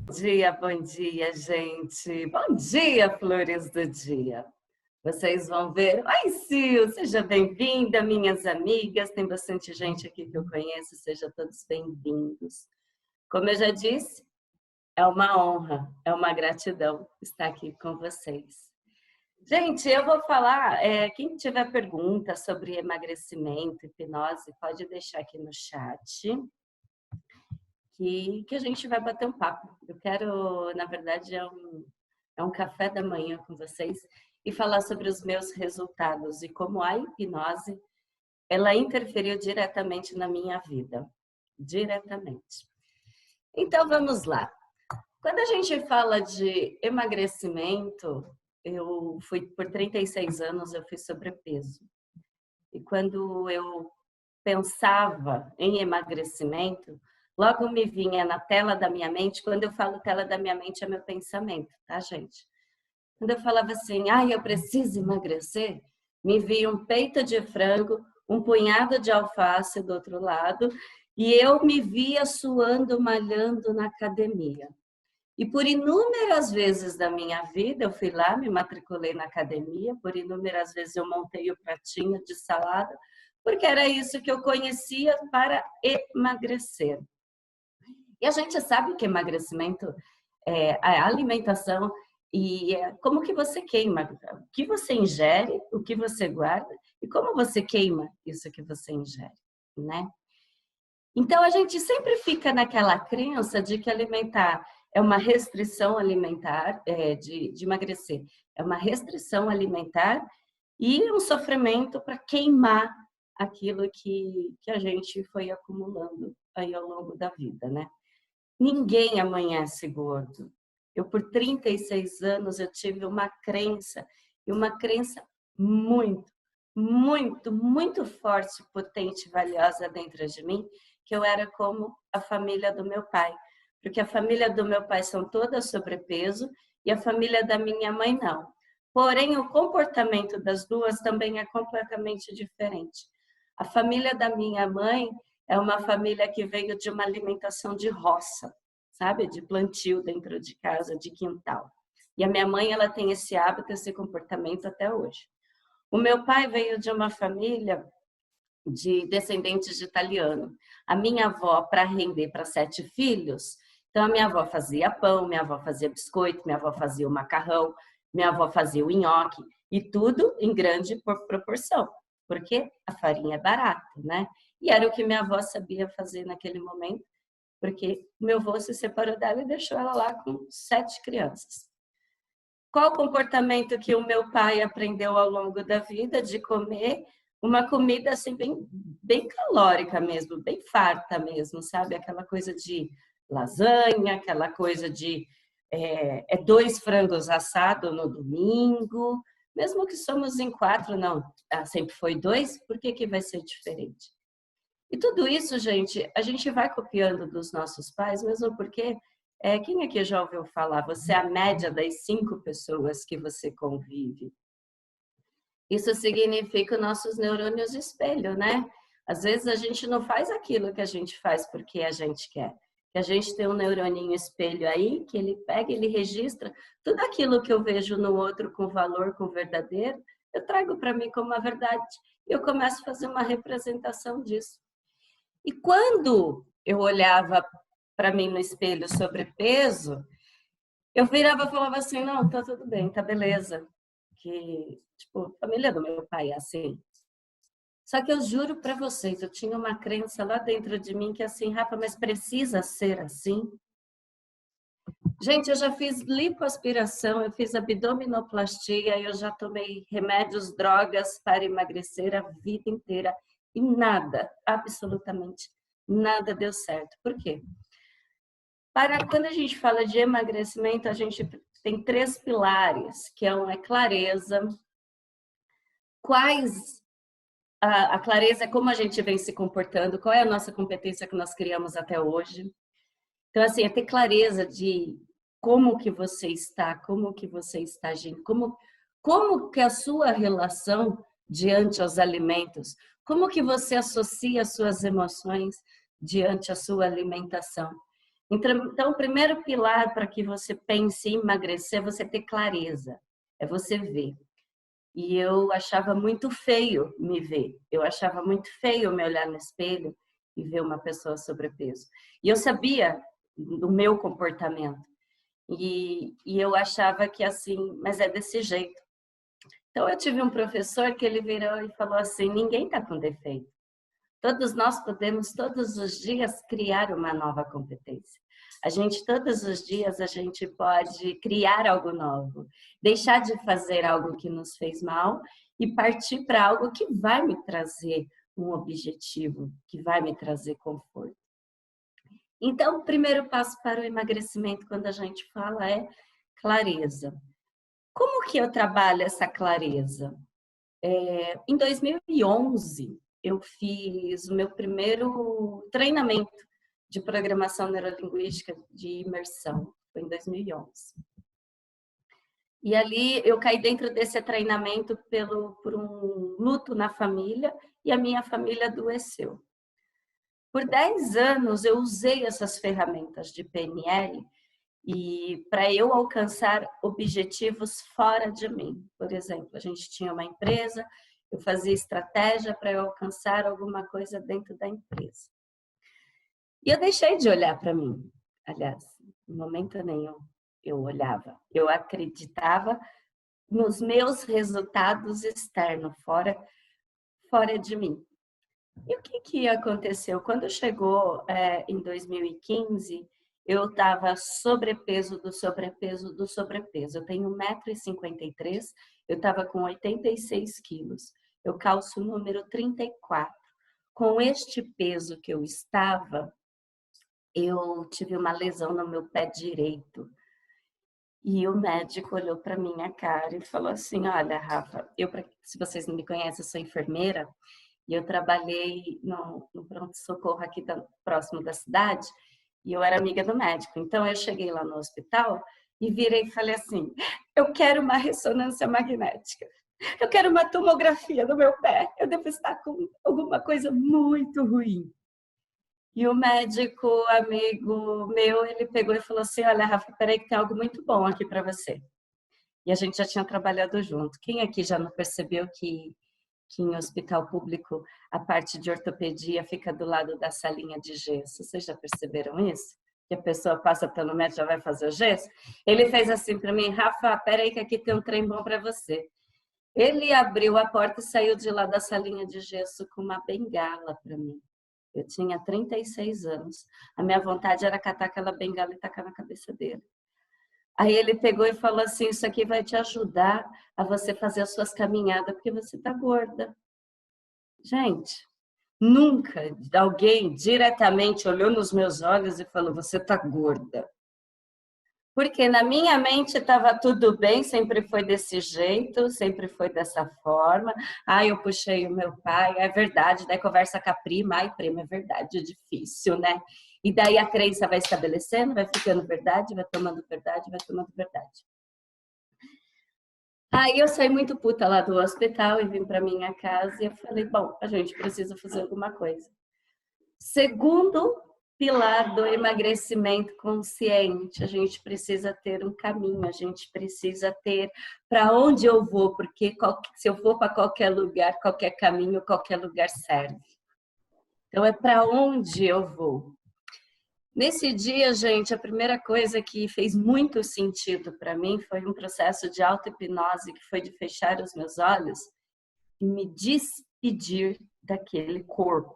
Bom dia, gente. Bom dia, flores do dia. Vocês vão ver. Oi, Sil, seja bem-vinda, minhas amigas. Tem bastante gente aqui que eu conheço, sejam todos bem-vindos. Como eu já disse, é uma honra, é uma gratidão estar aqui com vocês. Gente, eu vou falar, quem tiver pergunta sobre emagrecimento, hipnose, pode deixar aqui no chat. Que a gente vai bater um papo. Eu quero, na verdade, é um café da manhã com vocês e falar sobre os meus resultados e como a hipnose, ela interferiu diretamente na minha vida. Diretamente. Então, vamos lá. Quando a gente fala de emagrecimento, eu fui, por 36 anos, eu fui sobrepeso. E quando eu pensava em emagrecimento, logo me vinha na tela da minha mente. Quando eu falo tela da minha mente, é meu pensamento, tá, gente? Quando eu falava assim, eu preciso emagrecer, me via um peito de frango, um punhado de alface do outro lado, e eu me via suando, malhando na academia. E por inúmeras vezes da minha vida, eu fui lá, me matriculei na academia, por inúmeras vezes eu montei o pratinho de salada, porque era isso que eu conhecia para emagrecer. E a gente sabe que emagrecimento é a alimentação e como que você queima, o que você ingere, o que você guarda e como você queima isso que você ingere, né? Então a gente sempre fica naquela crença de que alimentar é uma restrição alimentar, de emagrecer, é uma restrição alimentar e um sofrimento para queimar aquilo que a gente foi acumulando aí ao longo da vida, né? Ninguém amanhece gordo. Eu, por 36 anos, eu tive uma crença, e uma crença muito, muito, muito forte, potente, valiosa dentro de mim, que eu era como a família do meu pai. Porque a família do meu pai são todas sobrepeso e a família da minha mãe não. Porém, o comportamento das duas também é completamente diferente. A família da minha mãe é uma família que veio de uma alimentação de roça, sabe? De plantio dentro de casa, de quintal. E a minha mãe, ela tem esse hábito, esse comportamento até hoje. O meu pai veio de uma família de descendentes de italiano. A minha avó, para render para 7 filhos, então a minha avó fazia pão, minha avó fazia biscoito, minha avó fazia o macarrão, minha avó fazia o nhoque, e tudo em grande proporção, porque a farinha é barata, né? E era o que minha avó sabia fazer naquele momento, porque meu avô se separou dela e deixou ela lá com 7 crianças. Qual o comportamento que o meu pai aprendeu ao longo da vida de comer? Uma comida assim bem calórica mesmo, bem farta mesmo, sabe? Aquela coisa de lasanha, aquela coisa de 2 frangos assados no domingo, mesmo que somos em 4, não, sempre foi 2, por que vai ser diferente? E tudo isso, gente, a gente vai copiando dos nossos pais, mesmo porque quem aqui já ouviu falar? Você é a média das 5 pessoas que você convive. Isso significa os nossos neurônios espelho, né? Às vezes a gente não faz aquilo que a gente faz porque a gente quer. Que a gente tem um neuroninho espelho aí, que ele pega, ele registra tudo aquilo que eu vejo no outro com valor, com verdadeiro, eu trago para mim como uma verdade. E eu começo a fazer uma representação disso. E quando eu olhava para mim no espelho sobrepeso, eu virava e falava assim, não, tá tudo bem, tá beleza. Que, tipo, a família do meu pai é assim. Só que eu juro para vocês, eu tinha uma crença lá dentro de mim que assim, Rafa, mas precisa ser assim? Gente, eu já fiz lipoaspiração, eu fiz abdominoplastia, eu já tomei remédios, drogas para emagrecer a vida inteira e nada, absolutamente nada deu certo. Por quê? Quando a gente fala de emagrecimento, a gente tem 3 pilares, que é clareza. A clareza é como a gente vem se comportando, qual é a nossa competência que nós criamos até hoje. Então, assim, é ter clareza de como que você está agindo, como que é a sua relação diante aos alimentos, como que você associa as suas emoções diante a sua alimentação. Então, o primeiro pilar para que você pense em emagrecer é você ter clareza, é você ver. E eu achava muito feio me ver, eu achava muito feio me olhar no espelho e ver uma pessoa sobrepeso. E eu sabia do meu comportamento, e eu achava que assim, mas é desse jeito. Então, eu tive um professor que ele virou e falou assim: ninguém está com defeito. Todos nós podemos, todos os dias, criar uma nova competência. Todos os dias, a gente pode criar algo novo, deixar de fazer algo que nos fez mal e partir para algo que vai me trazer um objetivo, que vai me trazer conforto. Então, o primeiro passo para o emagrecimento, quando a gente fala, é clareza. Como que eu trabalho essa clareza? Em 2011, eu fiz o meu primeiro treinamento de programação neurolinguística de imersão, foi em 2011. E ali eu caí dentro desse treinamento por um luto na família e a minha família adoeceu. Por 10 anos eu usei essas ferramentas de PNL e para eu alcançar objetivos fora de mim. Por exemplo, a gente tinha uma empresa, eu fazia estratégia para eu alcançar alguma coisa dentro da empresa. E eu deixei de olhar para mim. Aliás, em momento nenhum eu olhava. Eu acreditava nos meus resultados externos, fora de mim. E o que aconteceu? Quando chegou em 2015, eu estava sobrepeso do sobrepeso do sobrepeso. Eu tenho 1,53 m, eu estava com 86 quilos. Eu calço o número 34. Com este peso que eu estava, eu tive uma lesão no meu pé direito. E o médico olhou para minha cara e falou assim: olha, Rafa, se vocês não me conhecem, eu sou enfermeira. E eu trabalhei no pronto-socorro aqui próximo da cidade, e eu era amiga do médico. Então, eu cheguei lá no hospital e virei e falei assim: eu quero uma ressonância magnética. Eu quero uma tomografia no meu pé. Eu devo estar com alguma coisa muito ruim. E o médico, amigo meu, ele pegou e falou assim: olha, Rafa, peraí que tem algo muito bom aqui para você. E a gente já tinha trabalhado junto. Quem aqui já não percebeu que em hospital público a parte de ortopedia fica do lado da salinha de gesso? Vocês já perceberam isso? Que a pessoa passa pelo médico e já vai fazer o gesso? Ele fez assim para mim: Rafa, peraí que aqui tem um trem bom para você. Ele abriu a porta e saiu de lá da salinha de gesso com uma bengala para mim. Eu tinha 36 anos. A minha vontade era catar aquela bengala e tacar na cabeça dele. Aí ele pegou e falou assim: isso aqui vai te ajudar a você fazer as suas caminhadas, porque você está gorda. Gente, nunca alguém diretamente olhou nos meus olhos e falou: você está gorda. Porque na minha mente estava tudo bem, sempre foi desse jeito, sempre foi dessa forma. Eu puxei o meu pai, é verdade. Daí conversa com a prima, prima, é verdade, é difícil, né? E daí a crença vai estabelecendo, vai ficando verdade, vai tomando verdade, vai tomando verdade. Aí eu saí muito puta lá do hospital e vim para minha casa e eu falei: bom, a gente precisa fazer alguma coisa. Segundo pilar do emagrecimento consciente, a gente precisa ter um caminho, a gente precisa ter para onde eu vou, porque se eu for para qualquer lugar, qualquer caminho, qualquer lugar serve. Então é para onde eu vou. Nesse dia, gente, a primeira coisa que fez muito sentido para mim foi um processo de auto-hipnose, que foi de fechar os meus olhos e me despedir daquele corpo.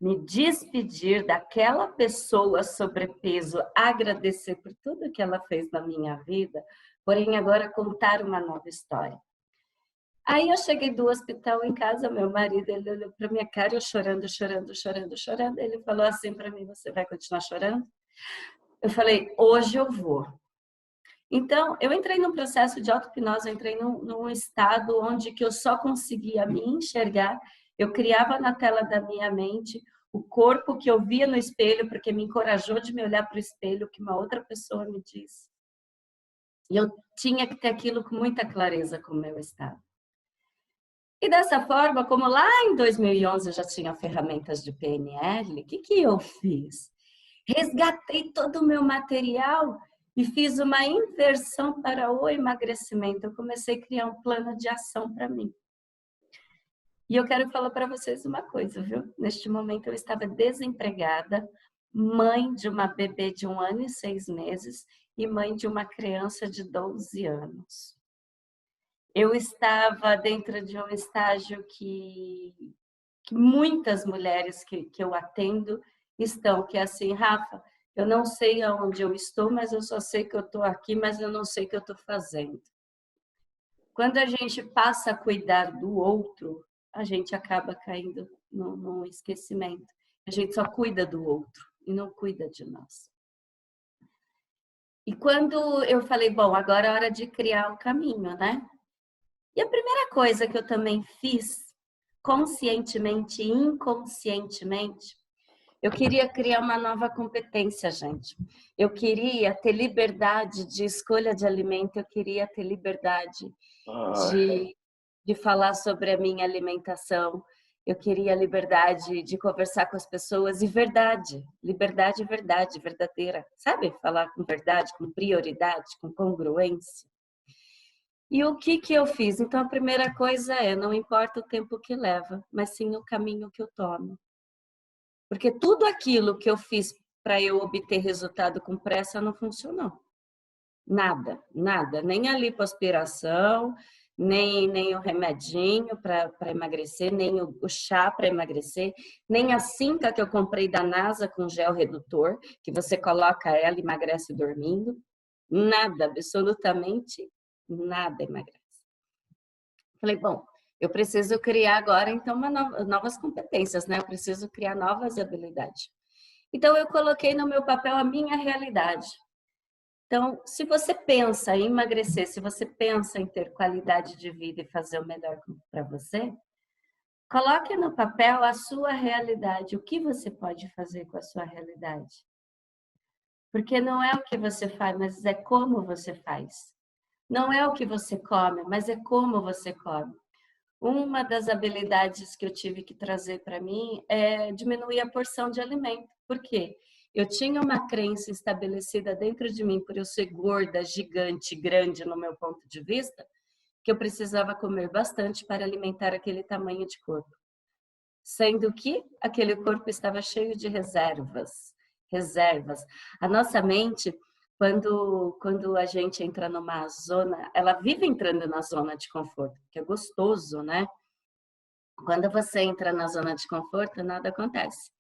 Me despedir daquela pessoa sobrepeso, agradecer por tudo que ela fez na minha vida, porém agora contar uma nova história. Aí eu cheguei do hospital em casa, meu marido, ele olhou para minha cara, eu chorando, chorando, chorando, chorando. Ele falou assim para mim: você vai continuar chorando? Eu falei: hoje eu vou. Então, eu entrei num processo de auto-hipnose, eu entrei num estado onde que eu só conseguia me enxergar, eu criava na tela da minha mente o corpo que eu via no espelho, porque me encorajou de me olhar para o espelho, que uma outra pessoa me disse. E eu tinha que ter aquilo com muita clareza com o meu estado. E dessa forma, como lá em 2011 eu já tinha ferramentas de PNL, o que eu fiz? resgatei todo o meu material e fiz uma inversão para o emagrecimento. Eu comecei a criar um plano de ação para mim. E eu quero falar para vocês uma coisa, viu? Neste momento eu estava desempregada, mãe de uma bebê de 1 ano e 6 meses e mãe de uma criança de 12 anos. Eu estava dentro de um estágio que muitas mulheres que eu atendo estão, que é assim, Rafa, eu não sei aonde eu estou, mas eu só sei que eu estou aqui, mas eu não sei o que eu estou fazendo. Quando a gente passa a cuidar do outro, a gente acaba caindo no esquecimento. A gente só cuida do outro e não cuida de nós. E quando eu falei, bom, agora é hora de criar o caminho, né? E a primeira coisa que eu também fiz, conscientemente e inconscientemente, eu queria criar uma nova competência, gente. Eu queria ter liberdade de escolha de alimento, eu queria ter liberdade de falar sobre a minha alimentação, eu queria liberdade de conversar com as pessoas e verdade, liberdade e verdade, verdadeira, sabe? Falar com verdade, com prioridade, com congruência. E o que eu fiz? Então, a primeira coisa é, não importa o tempo que leva, mas sim o caminho que eu tomo. Porque tudo aquilo que eu fiz para eu obter resultado com pressa não funcionou. Nada, nada. Nem a lipoaspiração, nem o remedinho para emagrecer, nem o chá para emagrecer, nem a cinta que eu comprei da NASA com gel redutor, que você coloca ela e emagrece dormindo. Nada, absolutamente nada emagrece. Falei, bom, eu preciso criar agora, então, novas competências, né? Eu preciso criar novas habilidades. Então, eu coloquei no meu papel a minha realidade. Então, se você pensa em emagrecer, se você pensa em ter qualidade de vida e fazer o melhor para você, coloque no papel a sua realidade. O que você pode fazer com a sua realidade? Porque não é o que você faz, mas é como você faz. Não é o que você come, mas é como você come. Uma das habilidades que eu tive que trazer para mim é diminuir a porção de alimento. Por quê? Eu tinha uma crença estabelecida dentro de mim por eu ser gorda, gigante, grande no meu ponto de vista, que eu precisava comer bastante para alimentar aquele tamanho de corpo. Sendo que aquele corpo estava cheio de reservas. A nossa mente, quando a gente entra numa zona, ela vive entrando na zona de conforto, que é gostoso, né? Quando você entra na zona de conforto, nada acontece.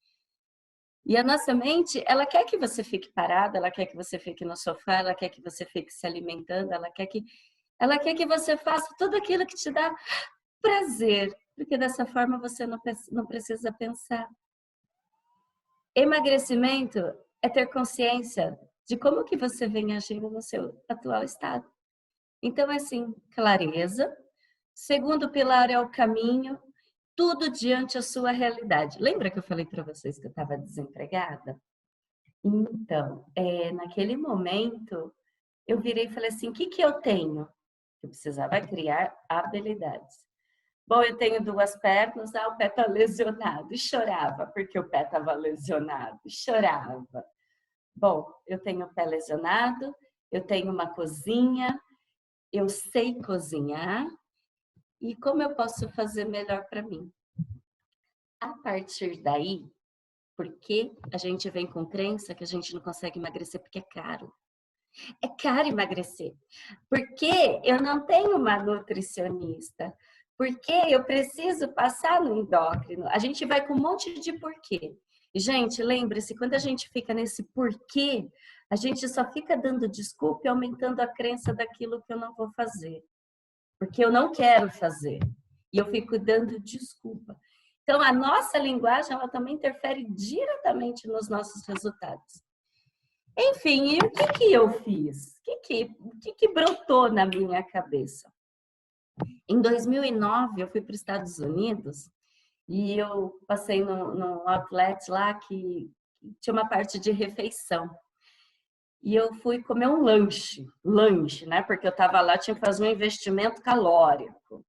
E a nossa mente, ela quer que você fique parada, ela quer que você fique no sofá, ela quer que você fique se alimentando, ela quer que você faça tudo aquilo que te dá prazer, porque dessa forma você não precisa pensar. Emagrecimento é ter consciência de como que você vem agindo no seu atual estado. Então, assim, clareza. Segundo pilar é o caminho. Tudo diante a sua realidade. Lembra que eu falei para vocês que eu estava desempregada? Então, naquele momento, eu virei e falei assim, o que eu tenho? Eu precisava criar habilidades. Bom, eu tenho 2 pernas, o pé está lesionado. E chorava, porque o pé estava lesionado. E chorava. Bom, eu tenho o pé lesionado, eu tenho uma cozinha, eu sei cozinhar. E como eu posso fazer melhor para mim? A partir daí, porque a gente vem com crença que a gente não consegue emagrecer porque é caro. É caro emagrecer. Porque eu não tenho uma nutricionista. Porque eu preciso passar no endócrino. A gente vai com um monte de porquê. Gente, lembre-se, quando a gente fica nesse porquê, a gente só fica dando desculpa e aumentando a crença daquilo que eu não vou fazer. Porque eu não quero fazer. E eu fico dando desculpa. Então, a nossa linguagem, ela também interfere diretamente nos nossos resultados. Enfim, e o que eu fiz? O que brotou na minha cabeça? Em 2009, eu fui para os Estados Unidos e eu passei num outlet lá que tinha uma parte de refeição. E eu fui comer um lanche, né? Porque eu estava lá, tinha que fazer um investimento calórico.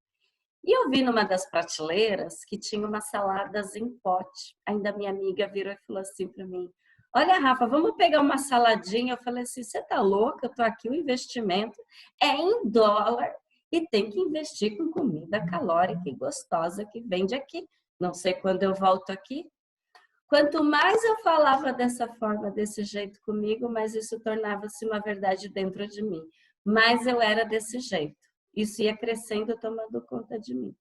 E eu vi numa das prateleiras que tinha umas saladas em pote. Ainda minha amiga virou e falou assim para mim, olha, Rafa, vamos pegar uma saladinha. Eu falei assim, você tá louca? Eu tô aqui, o investimento é em dólar e tem que investir com comida calórica e gostosa que vende aqui. Não sei quando eu volto aqui. Quanto mais eu falava dessa forma, desse jeito comigo, mais isso tornava-se uma verdade dentro de mim. Mais eu era desse jeito. Isso ia crescendo, tomando conta de mim.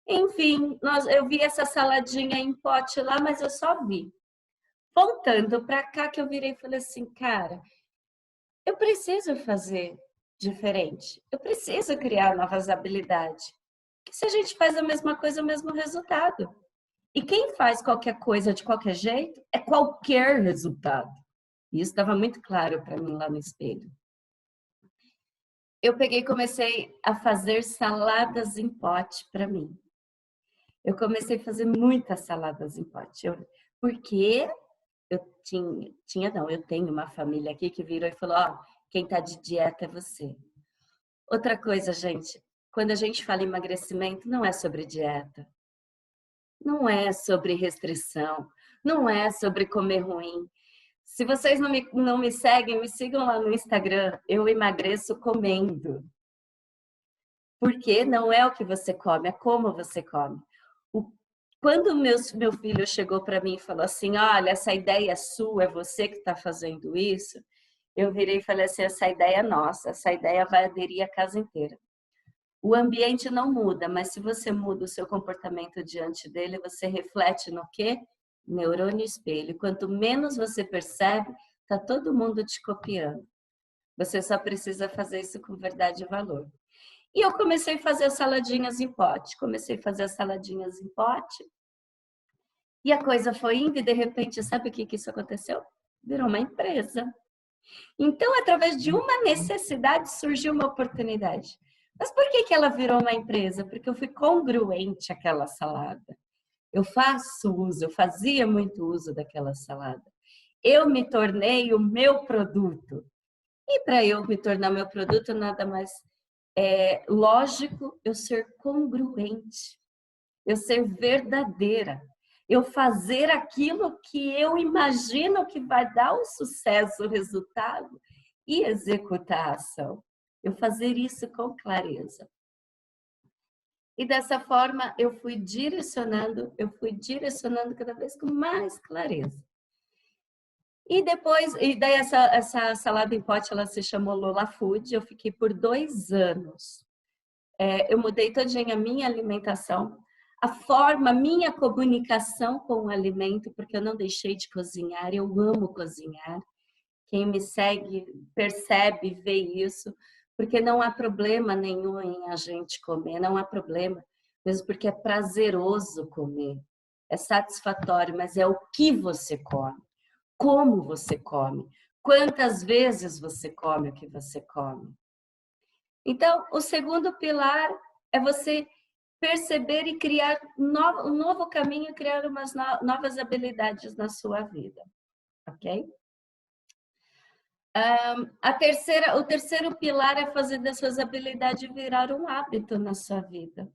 Enfim, eu vi essa saladinha em pote lá, mas eu só vi. Voltando para cá, que eu virei e falei assim, cara, eu preciso fazer diferente. Eu preciso criar novas habilidades. Porque se a gente faz a mesma coisa, é o mesmo resultado. E quem faz qualquer coisa de qualquer jeito, é qualquer resultado. E isso estava muito claro para mim lá no espelho. Eu peguei e comecei a fazer saladas em pote para mim. Eu comecei a fazer muitas saladas em pote. Porque eu tenho uma família aqui que virou e falou, ó, quem tá de dieta é você. Outra coisa, gente, quando a gente fala em emagrecimento, não é sobre dieta. Não é sobre restrição. Não é sobre comer ruim. Se vocês não me seguem, me sigam lá no Instagram. Eu emagreço comendo. Porque não é o que você come, é como você come. Quando meu filho chegou para mim e falou assim, olha, essa ideia é sua, é você que está fazendo isso, eu virei e falei assim, essa ideia é nossa, essa ideia vai aderir a casa inteira. O ambiente não muda, mas se você muda o seu comportamento diante dele, você reflete no quê? Neurônio espelho. Quanto menos você percebe, tá todo mundo te copiando. Você só precisa fazer isso com verdade e valor. E eu comecei a fazer saladinhas em pote. Comecei a fazer saladinhas em pote. E a coisa foi indo e de repente, sabe o que isso aconteceu? Virou uma empresa. Então, através de uma necessidade, surgiu uma oportunidade. Mas por que ela virou uma empresa? Porque eu fui congruente àquela salada. Eu fazia muito uso daquela salada. Eu me tornei o meu produto. E para eu me tornar meu produto, nada mais lógico eu ser congruente, eu ser verdadeira, eu fazer aquilo que eu imagino que vai dar o sucesso, o resultado e executar a ação. Eu fazer isso com clareza. E dessa forma eu fui direcionando cada vez com mais clareza. E daí essa salada em pote, ela se chamou Lola Food, eu fiquei por 2 anos. Eu mudei todinha a minha alimentação, minha comunicação com o alimento, porque eu não deixei de cozinhar, eu amo cozinhar. Quem me segue percebe, vê isso, porque não há problema nenhum em a gente comer, não há problema, mesmo porque é prazeroso comer, é satisfatório, mas é o que você come, como você come, quantas vezes você come o que você come. Então, o segundo pilar é você perceber e criar um novo caminho, criar umas novas habilidades na sua vida, ok? O terceiro pilar é fazer das suas habilidades virar um hábito na sua vida.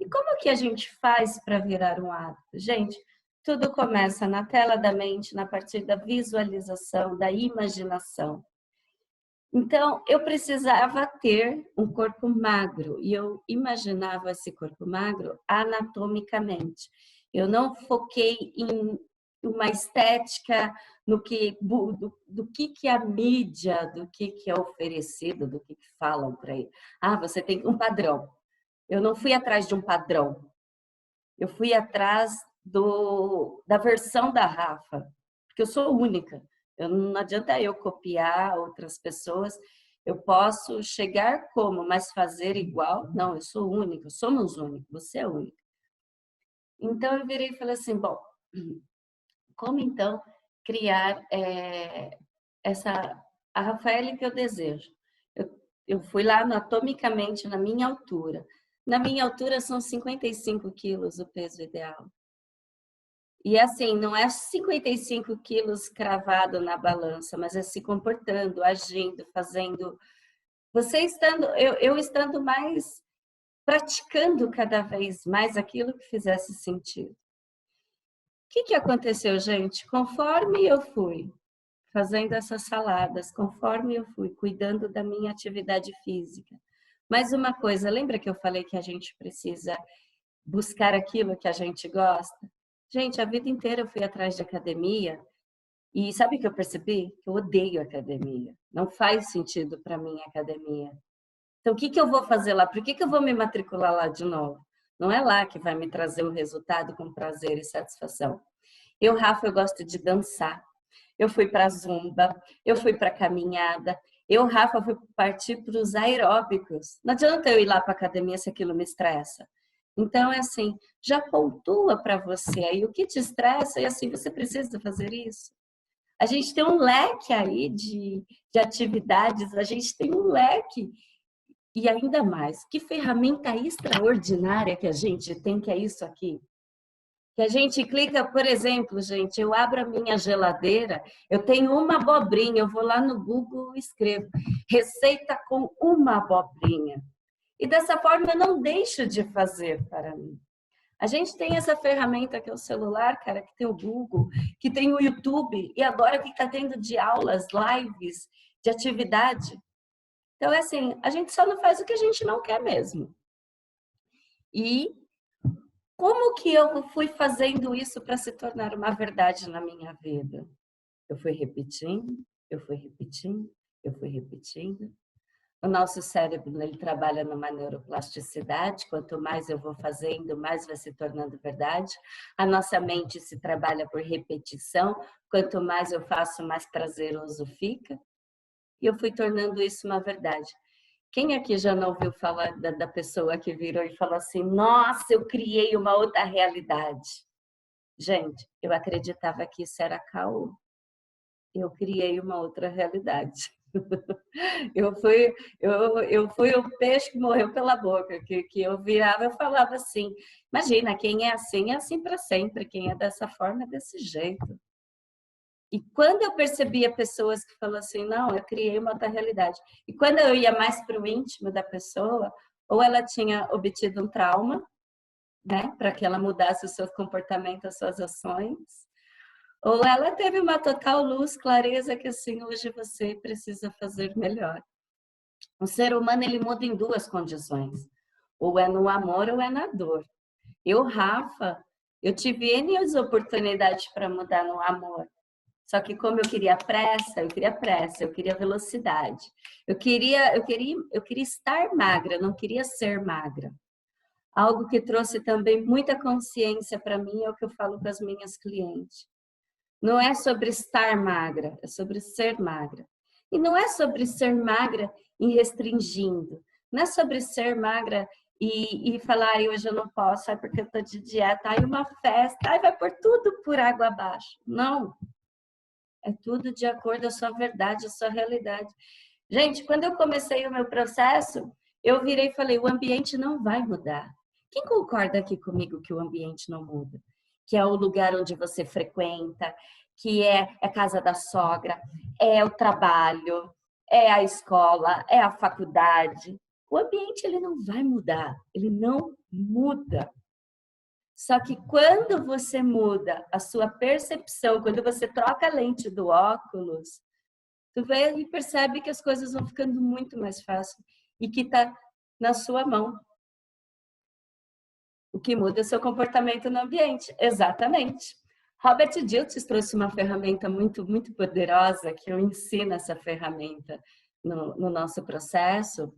E como que a gente faz para virar um hábito? Gente, tudo começa na tela da mente, na partir da visualização, da imaginação. Então, eu precisava ter um corpo magro e eu imaginava esse corpo magro anatomicamente. Eu não foquei em uma estética do que a mídia, do que é oferecido, do que falam para ele. Ah, você tem um padrão. Eu não fui atrás de um padrão. Eu fui atrás da versão da Rafa, porque eu sou única. Não adianta eu copiar outras pessoas. Eu posso chegar como, mas fazer igual? Não, eu sou única, somos únicos, você é única. Então eu virei e falei assim, bom, como então criar a Rafaele que eu desejo? Eu fui lá anatomicamente na minha altura. Na minha altura são 55 quilos o peso ideal. E assim, não é 55 quilos cravado na balança, mas é se comportando, agindo, fazendo. Eu estando mais, praticando cada vez mais aquilo que fizesse sentido. que aconteceu, gente? Conforme eu fui fazendo essas saladas, conforme eu fui cuidando da minha atividade física. Mais uma coisa, lembra que eu falei que a gente precisa buscar aquilo que a gente gosta? Gente, a vida inteira eu fui atrás de academia e sabe o que eu percebi? Que eu odeio academia. Não faz sentido para mim academia. Então, o que eu vou fazer lá? Por que eu vou me matricular lá de novo? Não é lá que vai me trazer um resultado com prazer e satisfação. Eu, Rafa, eu gosto de dançar. Eu fui para a zumba, eu fui para a caminhada. Eu, Rafa, fui partir para os aeróbicos. Não adianta eu ir lá para a academia se aquilo me estressa. Então, é assim, já pontua para você aí o que te estressa e assim, você precisa fazer isso. A gente tem um leque aí de atividades, a gente tem um leque e ainda mais, que ferramenta extraordinária que a gente tem, que é isso aqui. Que a gente clica, por exemplo, gente, eu abro a minha geladeira, eu tenho uma abobrinha, eu vou lá no Google e escrevo receita com uma abobrinha. E dessa forma eu não deixo de fazer para mim. A gente tem essa ferramenta que é o celular, cara, que tem o Google, que tem o YouTube, e agora que está tendo de aulas, lives, de atividade. Então, é assim, a gente só não faz o que a gente não quer mesmo. E como que eu fui fazendo isso para se tornar uma verdade na minha vida? Eu fui repetindo, eu fui repetindo, eu fui repetindo. O nosso cérebro, ele trabalha numa neuroplasticidade, quanto mais eu vou fazendo, mais vai se tornando verdade. A nossa mente se trabalha por repetição, quanto mais eu faço, mais prazeroso fica. E eu fui tornando isso uma verdade. Quem aqui já não ouviu falar da pessoa que virou e falou assim: nossa, eu criei uma outra realidade? Gente, eu acreditava que isso era caô. Eu criei uma outra realidade. Eu fui o peixe que morreu pela boca, que eu virava, eu falava assim: imagina, quem é assim para sempre, quem é dessa forma é desse jeito. E quando eu percebia pessoas que falavam assim, não, eu criei uma outra realidade. E quando eu ia mais para o íntimo da pessoa, ou ela tinha obtido um trauma, né, para que ela mudasse o seu comportamento, as suas ações, ou ela teve uma total luz, clareza que assim, hoje você precisa fazer melhor. O ser humano, ele muda em duas condições, ou é no amor ou é na dor. Eu, Rafa, eu tive N oportunidades para mudar no amor. Só que como eu queria velocidade. Eu queria estar magra, não queria ser magra. Algo que trouxe também muita consciência para mim é o que eu falo com as minhas clientes. Não é sobre estar magra, é sobre ser magra. E não é sobre ser magra e restringindo. Não é sobre ser magra e falar, ai, hoje eu não posso, ai, porque eu tô de dieta, ai, uma festa, ai, vai pôr tudo por água abaixo. Não. É tudo de acordo com a sua verdade, a sua realidade. Gente, quando eu comecei o meu processo, eu virei e falei, o ambiente não vai mudar. Quem concorda aqui comigo que o ambiente não muda? Que é o lugar onde você frequenta, que é a casa da sogra, é o trabalho, é a escola, é a faculdade. O ambiente ele não vai mudar, ele não muda. Só que quando você muda a sua percepção, quando você troca a lente do óculos, tu vê e percebe que as coisas vão ficando muito mais fáceis e que está na sua mão. O que muda é o seu comportamento no ambiente. Exatamente. Robert Dilts trouxe uma ferramenta muito poderosa, que eu ensino essa ferramenta no nosso processo,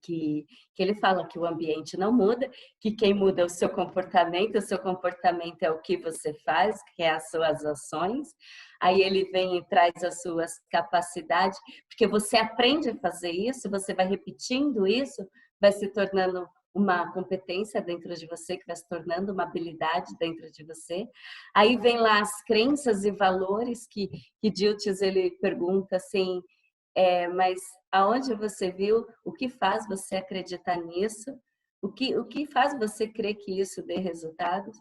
que ele fala que o ambiente não muda, que quem muda é o seu comportamento é o que você faz, que é as suas ações. Aí ele vem e traz as suas capacidades, porque você aprende a fazer isso, você vai repetindo isso, vai se tornando uma competência dentro de você, que vai se tornando uma habilidade dentro de você. Aí vem lá as crenças e valores que Dilts ele pergunta assim, mas aonde você viu, o que faz você acreditar nisso? O que faz você crer que isso dê resultados?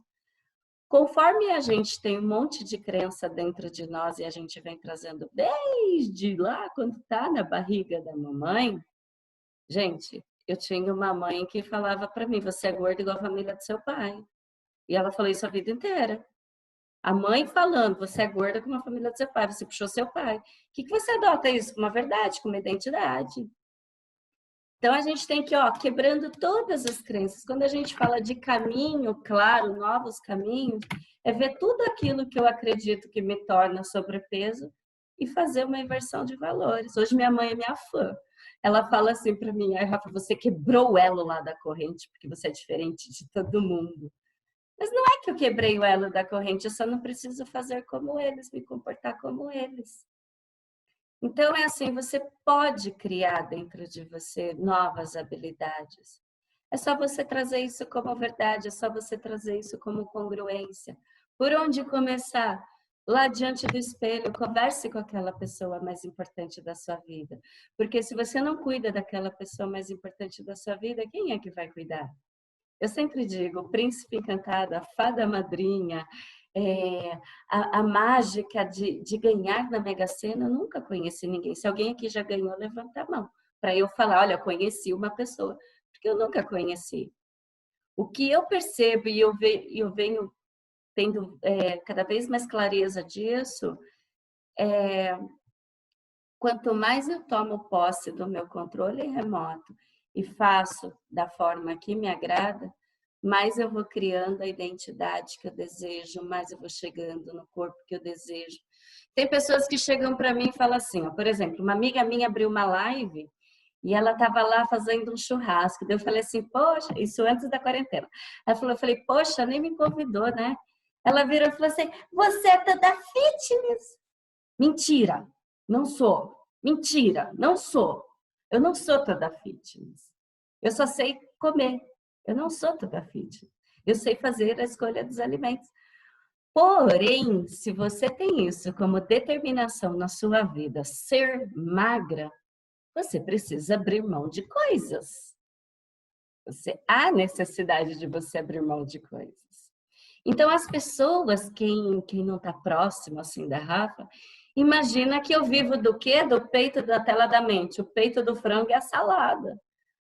Conforme a gente tem um monte de crença dentro de nós e a gente vem trazendo desde lá, quando está na barriga da mamãe, gente, eu tinha uma mãe que falava para mim, você é gorda igual a família do seu pai. E ela falou isso a vida inteira. A mãe falando, você é gorda como a família do seu pai, você puxou seu pai. O que você adota isso como uma verdade, como uma identidade? Então, a gente tem que, quebrando todas as crenças. Quando a gente fala de caminho, claro, novos caminhos, é ver tudo aquilo que eu acredito que me torna sobrepeso e fazer uma inversão de valores. Hoje, minha mãe é minha fã. Ela fala assim para mim, Rafa, você quebrou o elo lá da corrente, porque você é diferente de todo mundo. Mas não é que eu quebrei o elo da corrente, eu só não preciso fazer como eles, me comportar como eles. Então, é assim, você pode criar dentro de você novas habilidades. É só você trazer isso como verdade, é só você trazer isso como congruência. Por onde começar? Lá diante do espelho, converse com aquela pessoa mais importante da sua vida. Porque se você não cuida daquela pessoa mais importante da sua vida, quem é que vai cuidar? Eu sempre digo, o príncipe encantado, a fada madrinha, a mágica de ganhar na Mega Sena, eu nunca conheci ninguém. Se alguém aqui já ganhou, levanta a mão. Para eu falar, olha, conheci uma pessoa, porque eu nunca conheci. O que eu percebo e eu venho tendo cada vez mais clareza disso, quanto mais eu tomo posse do meu controle remoto e faço da forma que me agrada, mais eu vou criando a identidade que eu desejo, mais eu vou chegando no corpo que eu desejo. Tem pessoas que chegam para mim e falam assim, por exemplo, uma amiga minha abriu uma live e ela estava lá fazendo um churrasco. Daí eu falei assim, poxa, isso antes da quarentena. Ela falou, eu falei, poxa, nem me convidou, né? Ela virou e falou assim, você é toda fitness. Mentira, não sou. Mentira, não sou. Eu não sou toda fitness. Eu só sei comer. Eu não sou toda fitness. Eu sei fazer a escolha dos alimentos. Porém, se você tem isso como determinação na sua vida, ser magra, você precisa abrir mão de coisas. Há necessidade de você abrir mão de coisas. Então, as pessoas, quem não está próximo assim da Rafa, imagina que eu vivo do quê? Do peito da tela da mente. O peito do frango é a salada.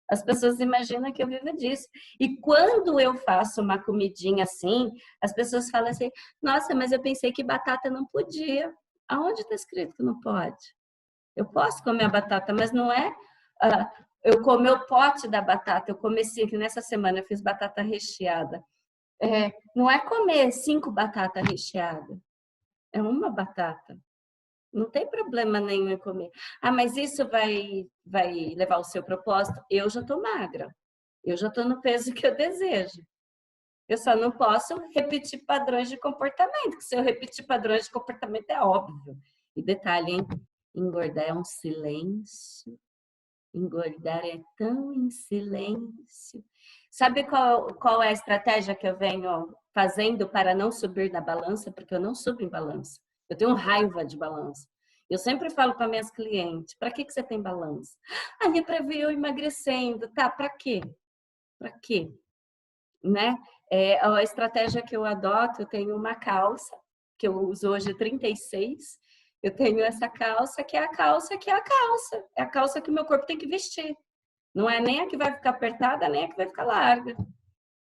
As pessoas imaginam que eu vivo disso. E quando eu faço uma comidinha assim, as pessoas falam assim, nossa, mas eu pensei que batata não podia. Aonde está escrito que não pode? Eu posso comer a batata, mas não é eu comer o pote da batata. Eu comecei que nessa semana eu fiz batata recheada. Não é comer 5 batatas recheadas. É uma batata. Não tem problema nenhum em comer. Ah, mas isso vai levar ao seu propósito? Eu já estou magra. Eu já estou no peso que eu desejo. Eu só não posso repetir padrões de comportamento, que se eu repetir padrões de comportamento é óbvio. E detalhe, hein? Engordar é um silêncio. Engordar é tão em silêncio. Sabe qual é a estratégia que eu venho fazendo para não subir na balança? Porque eu não subo em balança. Eu tenho raiva de balança. Eu sempre falo para minhas clientes, para que você tem balança? Ah, é para ver eu emagrecendo. Tá, para quê? Para quê? Né? A estratégia que eu adoto, eu tenho uma calça, que eu uso hoje 36. Eu tenho essa calça, que é a calça, que é a calça. É a calça que o meu corpo tem que vestir. Não é nem a que vai ficar apertada, nem a que vai ficar larga.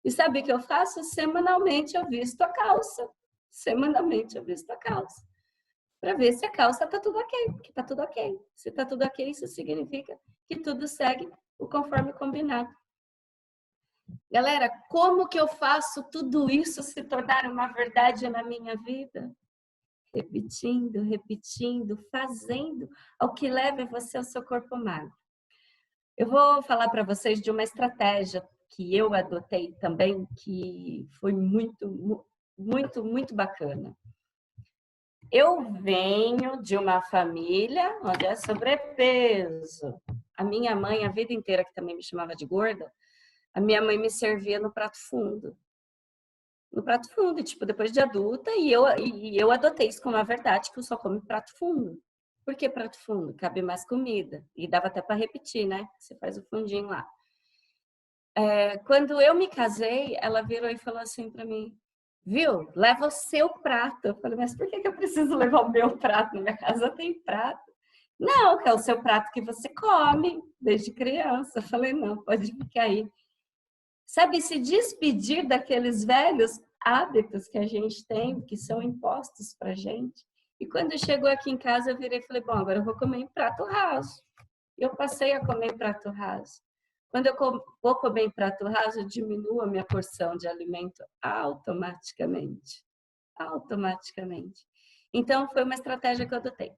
E sabe o que eu faço? Semanalmente eu visto a calça. Semanalmente eu visto a calça. Para ver se a calça está tudo ok. Que está tudo ok. Se está tudo ok, isso significa que tudo segue o conforme combinado. Galera, como que eu faço tudo isso se tornar uma verdade na minha vida? Repetindo, repetindo, fazendo ao que leve você ao seu corpo magro. Eu vou falar para vocês de uma estratégia que eu adotei também, que foi muito, muito, muito bacana. Eu venho de uma família onde é sobrepeso. A minha mãe, a vida inteira, que também me chamava de gorda, a minha mãe me servia no prato fundo. No prato fundo, tipo, depois de adulta, e eu adotei isso como uma verdade, que eu só como prato fundo. Por que prato fundo? Cabe mais comida. E dava até para repetir, né? Você faz o fundinho lá. Quando eu me casei, ela virou e falou assim para mim, viu? Leva o seu prato. Eu falei, mas por que eu preciso levar o meu prato? Na minha casa tem prato. Não, que é o seu prato que você come desde criança. Eu falei, não, pode ficar aí. Sabe, se despedir daqueles velhos hábitos que a gente tem, que são impostos pra gente. E quando chegou aqui em casa, eu virei e falei, bom, agora eu vou comer em prato raso. Eu passei a comer em prato raso. Quando eu vou comer em prato raso, eu diminuo a minha porção de alimento automaticamente. Automaticamente. Então, foi uma estratégia que eu adotei.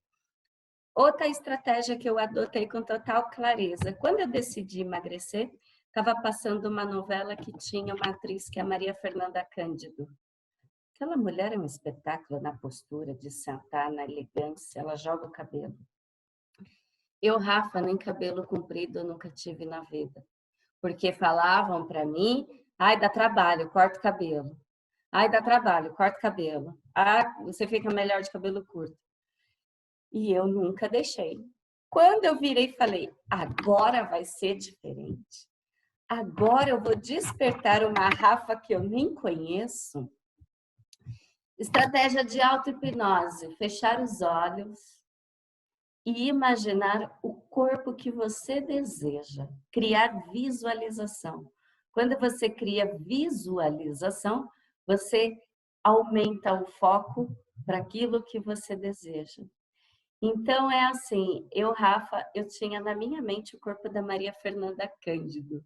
Outra estratégia que eu adotei com total clareza. Quando eu decidi emagrecer, estava passando uma novela que tinha uma atriz que é a Maria Fernanda Cândido. Aquela mulher é um espetáculo na postura de sentar, na elegância, ela joga o cabelo. Eu, Rafa, nem cabelo comprido eu nunca tive na vida. Porque falavam para mim, ai, dá trabalho, corta o cabelo. Ai, dá trabalho, corta o cabelo. Ah, você fica melhor de cabelo curto. E eu nunca deixei. Quando eu virei e falei, agora vai ser diferente. Agora eu vou despertar uma Rafa que eu nem conheço. Estratégia de auto-hipnose, fechar os olhos e imaginar o corpo que você deseja, criar visualização. Quando você cria visualização, você aumenta o foco para aquilo que você deseja. Então é assim, eu, Rafa, eu tinha na minha mente o corpo da Maria Fernanda Cândido.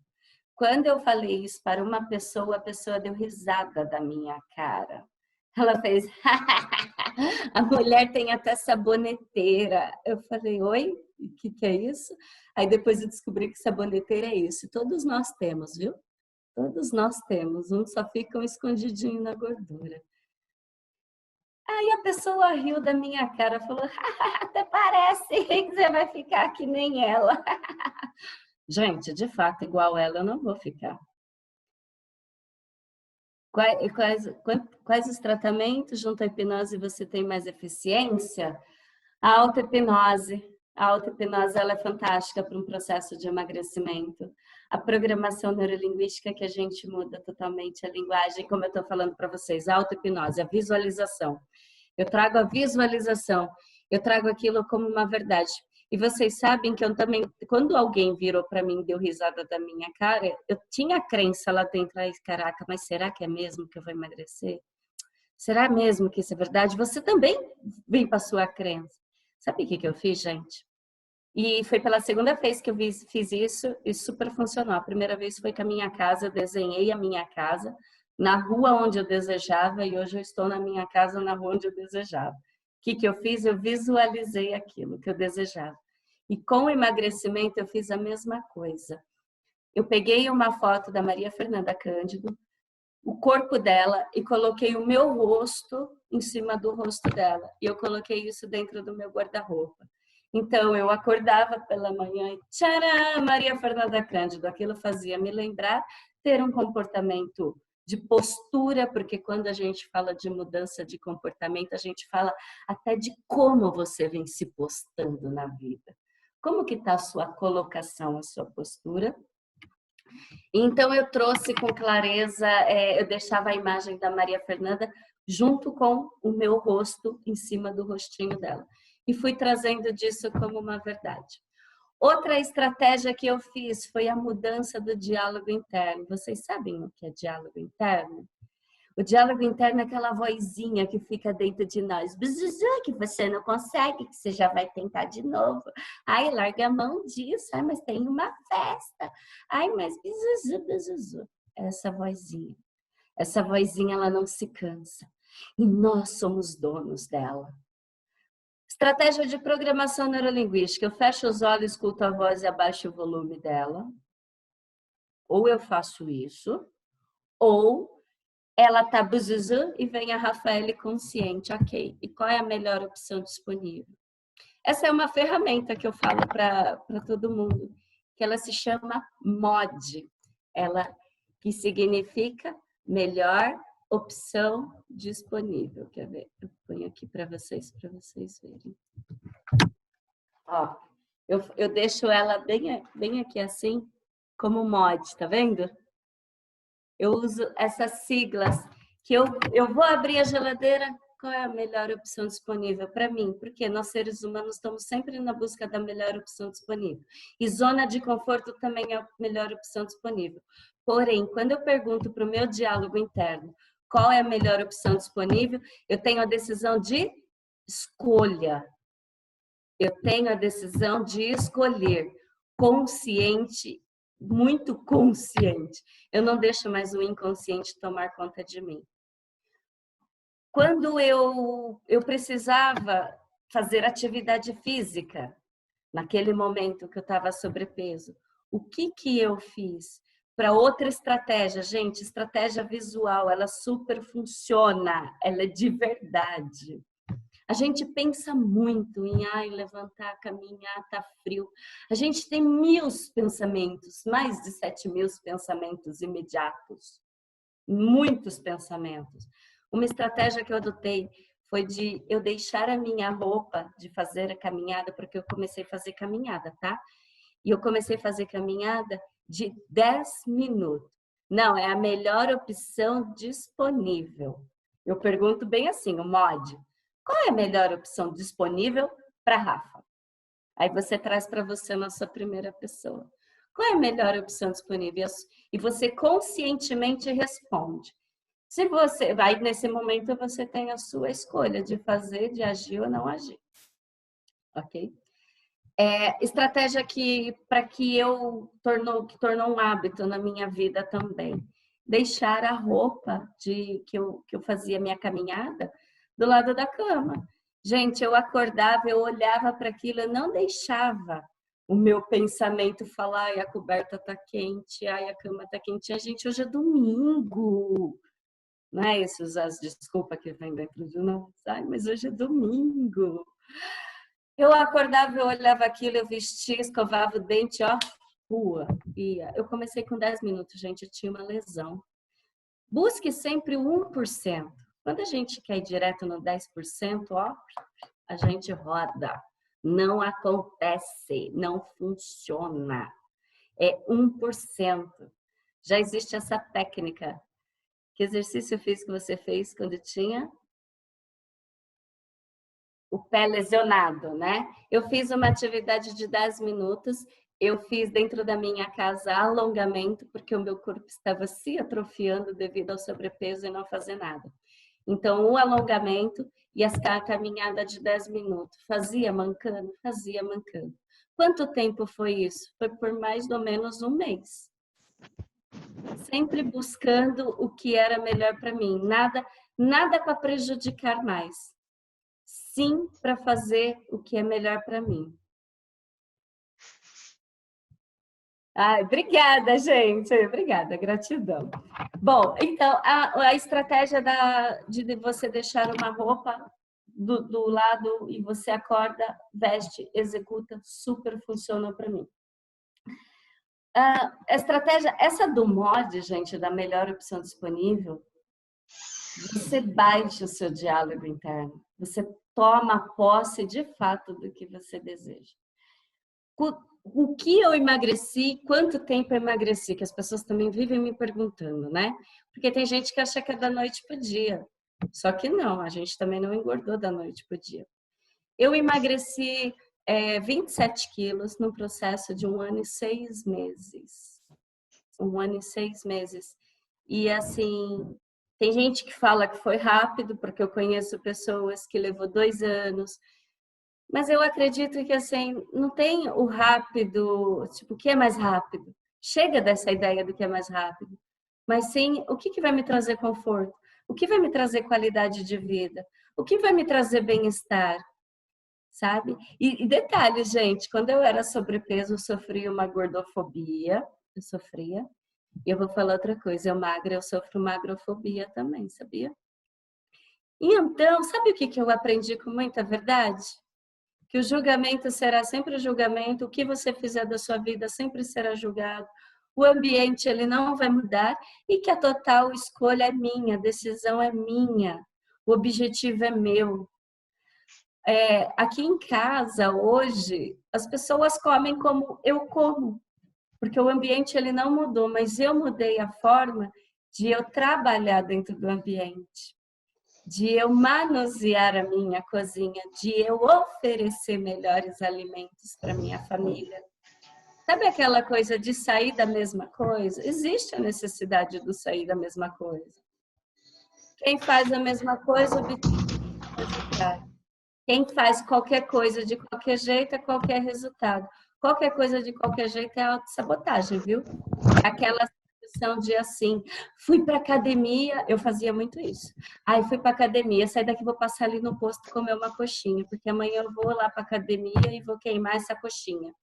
Quando eu falei isso para uma pessoa, a pessoa deu risada da minha cara. Ela fez, a mulher tem até saboneteira. Eu falei, oi? O que é isso? Aí depois eu descobri que saboneteira é isso. Todos nós temos, viu? Todos nós temos. Uns só ficam escondidinho na gordura. Aí a pessoa riu da minha cara, falou, até parece que você vai ficar que nem ela. Gente, de fato, igual ela eu não vou ficar. Quais os tratamentos junto à hipnose você tem mais eficiência? A auto-hipnose. A auto-hipnose ela é fantástica para um processo de emagrecimento. A programação neurolinguística que a gente muda totalmente a linguagem, como eu estou falando para vocês, a auto-hipnose, a visualização. Eu trago a visualização, eu trago aquilo como uma verdade. E vocês sabem que eu também, quando alguém virou para mim e deu risada da minha cara, eu tinha a crença lá dentro, ai, caraca, mas será que é mesmo que eu vou emagrecer? Será mesmo que isso é verdade? Você também vem para a sua crença. Sabe o que eu fiz, gente? E foi pela segunda vez que eu fiz isso e super funcionou. A primeira vez foi com a minha casa, eu desenhei a minha casa na rua onde eu desejava e hoje eu estou na minha casa na rua onde eu desejava. O que eu fiz? Eu visualizei aquilo que eu desejava. E com o emagrecimento eu fiz a mesma coisa. Eu peguei uma foto da Maria Fernanda Cândido, o corpo dela e coloquei o meu rosto em cima do rosto dela. E eu coloquei isso dentro do meu guarda-roupa. Então, eu acordava pela manhã e tcharam, Maria Fernanda Cândido. Aquilo fazia me lembrar ter um comportamento de postura, porque quando a gente fala de mudança de comportamento, a gente fala até de como você vem se postando na vida. Como que está a sua colocação, a sua postura? Então, eu trouxe com clareza, eu deixava a imagem da Maria Fernanda junto com o meu rosto em cima do rostinho dela. E fui trazendo disso como uma verdade. Outra estratégia que eu fiz foi a mudança do diálogo interno. Vocês sabem o que é diálogo interno? O diálogo interno é aquela vozinha que fica dentro de nós. Buzuzu, que você não consegue, que você já vai tentar de novo. Ai, larga a mão disso. Ai, mas tem uma festa. Ai, mas buzuzu, buzuzu. Essa vozinha. Essa vozinha, ela não se cansa. E nós somos donos dela. Estratégia de programação neurolinguística. Eu fecho os olhos, escuto a voz e abaixo o volume dela. Ou eu faço isso, ou ela tá buzuzu e vem a Rafaele consciente, ok. E qual é a melhor opção disponível? Essa é uma ferramenta que eu falo para todo mundo, que ela se chama MOD, ela que significa melhor opção disponível. Quer ver? Eu ponho aqui para vocês verem. Ó, eu deixo ela bem aqui assim, como MOD, tá vendo? Eu uso essas siglas, que eu vou abrir a geladeira, qual é a melhor opção disponível para mim? Porque nós seres humanos estamos sempre na busca da melhor opção disponível. E zona de conforto também é a melhor opção disponível. Porém, quando eu pergunto para o meu diálogo interno, qual é a melhor opção disponível, eu tenho a decisão de escolha. Eu tenho a decisão de escolher, consciente, muito consciente. Eu não deixo mais o inconsciente tomar conta de mim. Quando eu precisava fazer atividade física, naquele momento que eu estava sobrepeso, o que eu fiz? Para outra estratégia, gente, estratégia visual, ela super funciona, ela é de verdade. A gente pensa muito em levantar, caminhar, tá frio. A gente tem 1000 pensamentos, mais de 7.000 pensamentos imediatos. Muitos pensamentos. Uma estratégia que eu adotei foi de eu deixar a minha roupa de fazer a caminhada, porque eu comecei a fazer caminhada, tá? E eu comecei a fazer caminhada de 10 minutos. Não, é a melhor opção disponível. Eu pergunto bem assim, o mod. Qual é a melhor opção disponível para Rafa? Aí você traz para você na sua primeira pessoa. Qual é a melhor opção disponível? E você conscientemente responde. Se você vai nesse momento, você tem a sua escolha de fazer, de agir ou não agir. Ok? Estratégia para que tornou um hábito na minha vida também. Deixar a roupa que eu fazia minha caminhada do lado da cama. Gente, eu acordava, eu olhava para aquilo, eu não deixava o meu pensamento falar, ai, a coberta tá quente, ai, a cama tá quente. Gente, hoje é domingo. Não é isso, as desculpas que vem dentro de nós. Ai, mas hoje é domingo. Eu acordava, eu olhava aquilo, eu vestia, escovava o dente, ó, rua, ia. Eu comecei com 10 minutos, gente, eu tinha uma lesão. Busque sempre o 1%. Quando a gente quer ir direto no 10%, ó, a gente roda. Não acontece, não funciona. É 1%. Já existe essa técnica. Que exercício físico você fez quando tinha o pé lesionado, né? Eu fiz uma atividade de 10 minutos, eu fiz dentro da minha casa alongamento, porque o meu corpo estava se atrofiando devido ao sobrepeso e não fazer nada. Então, o alongamento e a caminhada de 10 minutos. Fazia mancando? Fazia mancando. Quanto tempo foi isso? Foi por mais ou menos um mês. Sempre buscando o que era melhor para mim. Nada para prejudicar mais. Sim, para fazer o que é melhor para mim. Ai, obrigada, gente. Obrigada, gratidão. Bom, então, a estratégia de você deixar uma roupa do lado e você acorda, veste, executa, super funcionou para mim. A estratégia, essa do mod, gente, da melhor opção disponível, você baixa o seu diálogo interno. Você toma posse de fato do que você deseja. O que eu emagreci, quanto tempo eu emagreci, que as pessoas também vivem me perguntando, né? Porque tem gente que acha que é da noite pro dia. Só que não, a gente também não engordou da noite pro dia. Eu emagreci 27 quilos no processo de 1 ano e 6 meses. 1 ano e 6 meses. E assim, tem gente que fala que foi rápido, porque eu conheço pessoas que levou 2 anos. Mas eu acredito que, assim, não tem o rápido, tipo, o que é mais rápido? Chega dessa ideia do que é mais rápido. Mas sim, o que vai me trazer conforto? O que vai me trazer qualidade de vida? O que vai me trazer bem-estar? Sabe? E detalhe, gente, quando eu era sobrepeso, eu sofria uma gordofobia. Eu sofria. E eu vou falar outra coisa, eu sofro magrofobia também, sabia? E então, sabe o que eu aprendi com muita verdade? Que o julgamento será sempre o julgamento, o que você fizer da sua vida sempre será julgado, o ambiente ele não vai mudar e que a total escolha é minha, a decisão é minha, o objetivo é meu. Aqui em casa, hoje, as pessoas comem como eu como, porque o ambiente ele não mudou, mas eu mudei a forma de eu trabalhar dentro do ambiente, de eu manusear a minha cozinha, de eu oferecer melhores alimentos para minha família. Sabe aquela coisa de sair da mesma coisa? Existe a necessidade do sair da mesma coisa. Quem faz a mesma coisa obtém resultado. Quem faz qualquer coisa de qualquer jeito é qualquer resultado. Qualquer coisa de qualquer jeito é autossabotagem, viu? Aquela sensação de assim, fui para academia, eu fazia muito isso. Ai, fui para academia, saí daqui, vou passar ali no posto comer uma coxinha, porque amanhã eu vou lá para academia e vou queimar essa coxinha.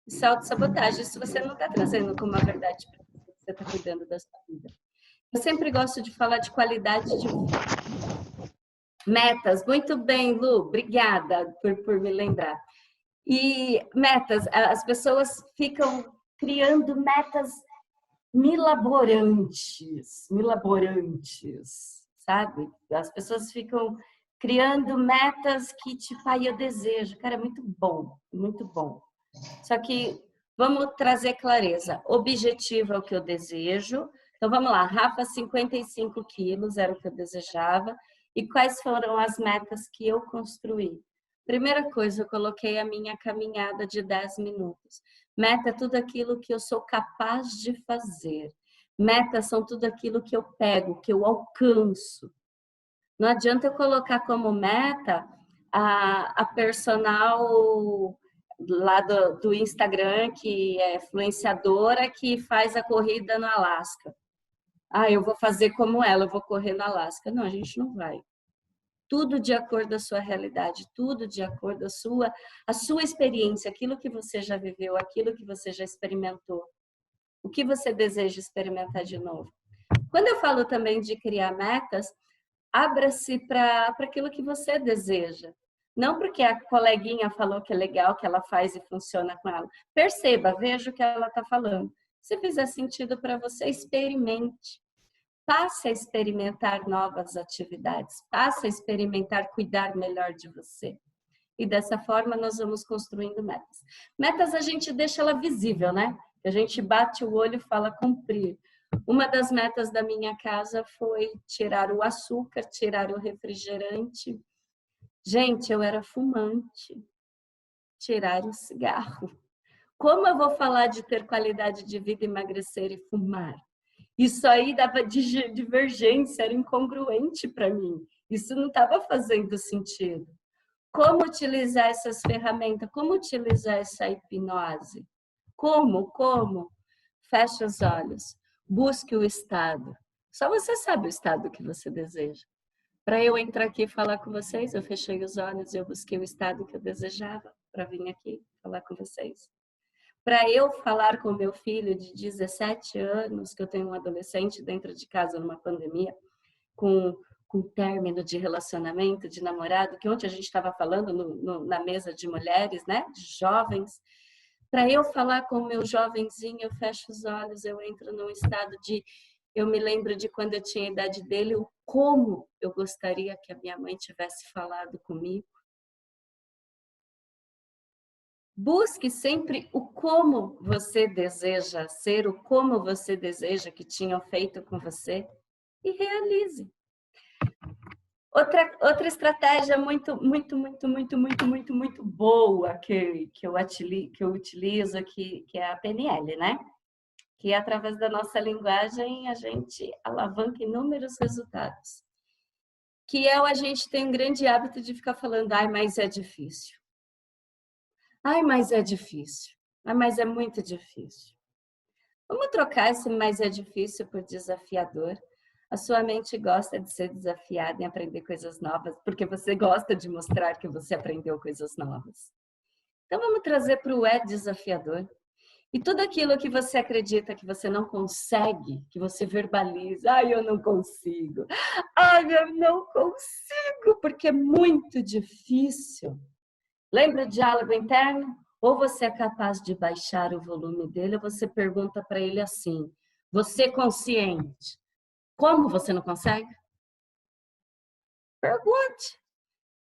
Isso é autossabotagem, isso você não está trazendo como uma verdade para você, você está cuidando da sua vida. Eu sempre gosto de falar de qualidade de metas. Muito bem, Lu, obrigada por me lembrar. E metas, as pessoas ficam criando metas milaborantes, sabe? As pessoas ficam criando metas que, tipo, ai, eu desejo. Cara, é muito bom, muito bom. Só que vamos trazer clareza. Objetivo é o que eu desejo. Então, vamos lá. Rafa, 55 quilos era o que eu desejava. E quais foram as metas que eu construí? Primeira coisa, eu coloquei a minha caminhada de 10 minutos. Meta é tudo aquilo que eu sou capaz de fazer. Metas são tudo aquilo que eu pego, que eu alcanço. Não adianta eu colocar como meta a personal lá do Instagram, que é influenciadora, que faz a corrida no Alasca. Ah, eu vou fazer como ela, eu vou correr no Alasca. Não, a gente não vai. Tudo de acordo com a sua realidade, tudo de acordo com a sua experiência, aquilo que você já viveu, aquilo que você já experimentou, o que você deseja experimentar de novo. Quando eu falo também de criar metas, abra-se para aquilo que você deseja. Não porque a coleguinha falou que é legal, que ela faz e funciona com ela. Perceba, veja o que ela está falando. Se fizer sentido para você, experimente. Passe a experimentar novas atividades. Passe a experimentar cuidar melhor de você. E dessa forma nós vamos construindo metas. Metas a gente deixa ela visível, né? A gente bate o olho e fala cumprir. Uma das metas da minha casa foi tirar o açúcar, tirar o refrigerante. Gente, eu era fumante. Tirar o cigarro. Como eu vou falar de ter qualidade de vida, emagrecer e fumar? Isso aí dava divergência, era incongruente para mim. Isso não estava fazendo sentido. Como utilizar essas ferramentas? Como utilizar essa hipnose? Como? Feche os olhos. Busque o estado. Só você sabe o estado que você deseja. Para eu entrar aqui e falar com vocês, eu fechei os olhos e eu busquei o estado que eu desejava para vir aqui falar com vocês. Para eu falar com meu filho de 17 anos, que eu tenho um adolescente dentro de casa numa pandemia, com término de relacionamento, de namorado, que ontem a gente estava falando na mesa de mulheres, né, de jovens. Para eu falar com o meu jovenzinho, eu fecho os olhos, eu entro num estado de... Eu me lembro de quando eu tinha a idade dele, o como eu gostaria que a minha mãe tivesse falado comigo. Busque sempre o como você deseja ser, o como você deseja que tinham feito com você e realize. Outra estratégia muito boa que eu utilizo, que é a PNL, né? Que através da nossa linguagem a gente alavanca inúmeros resultados. Que é a gente tem um grande hábito de ficar falando, ai, mas é difícil. Ai, mas é difícil. Ai, mas é muito difícil. Vamos trocar esse mais é difícil por desafiador. A sua mente gosta de ser desafiada em aprender coisas novas, porque você gosta de mostrar que você aprendeu coisas novas. Então vamos trazer para o é desafiador. E tudo aquilo que você acredita que você não consegue, que você verbaliza, ai, eu não consigo. Ai, eu não consigo, porque é muito difícil. Lembra o diálogo interno? Ou você é capaz de baixar o volume dele, ou você pergunta para ele assim: você é consciente? Como você não consegue? Pergunte.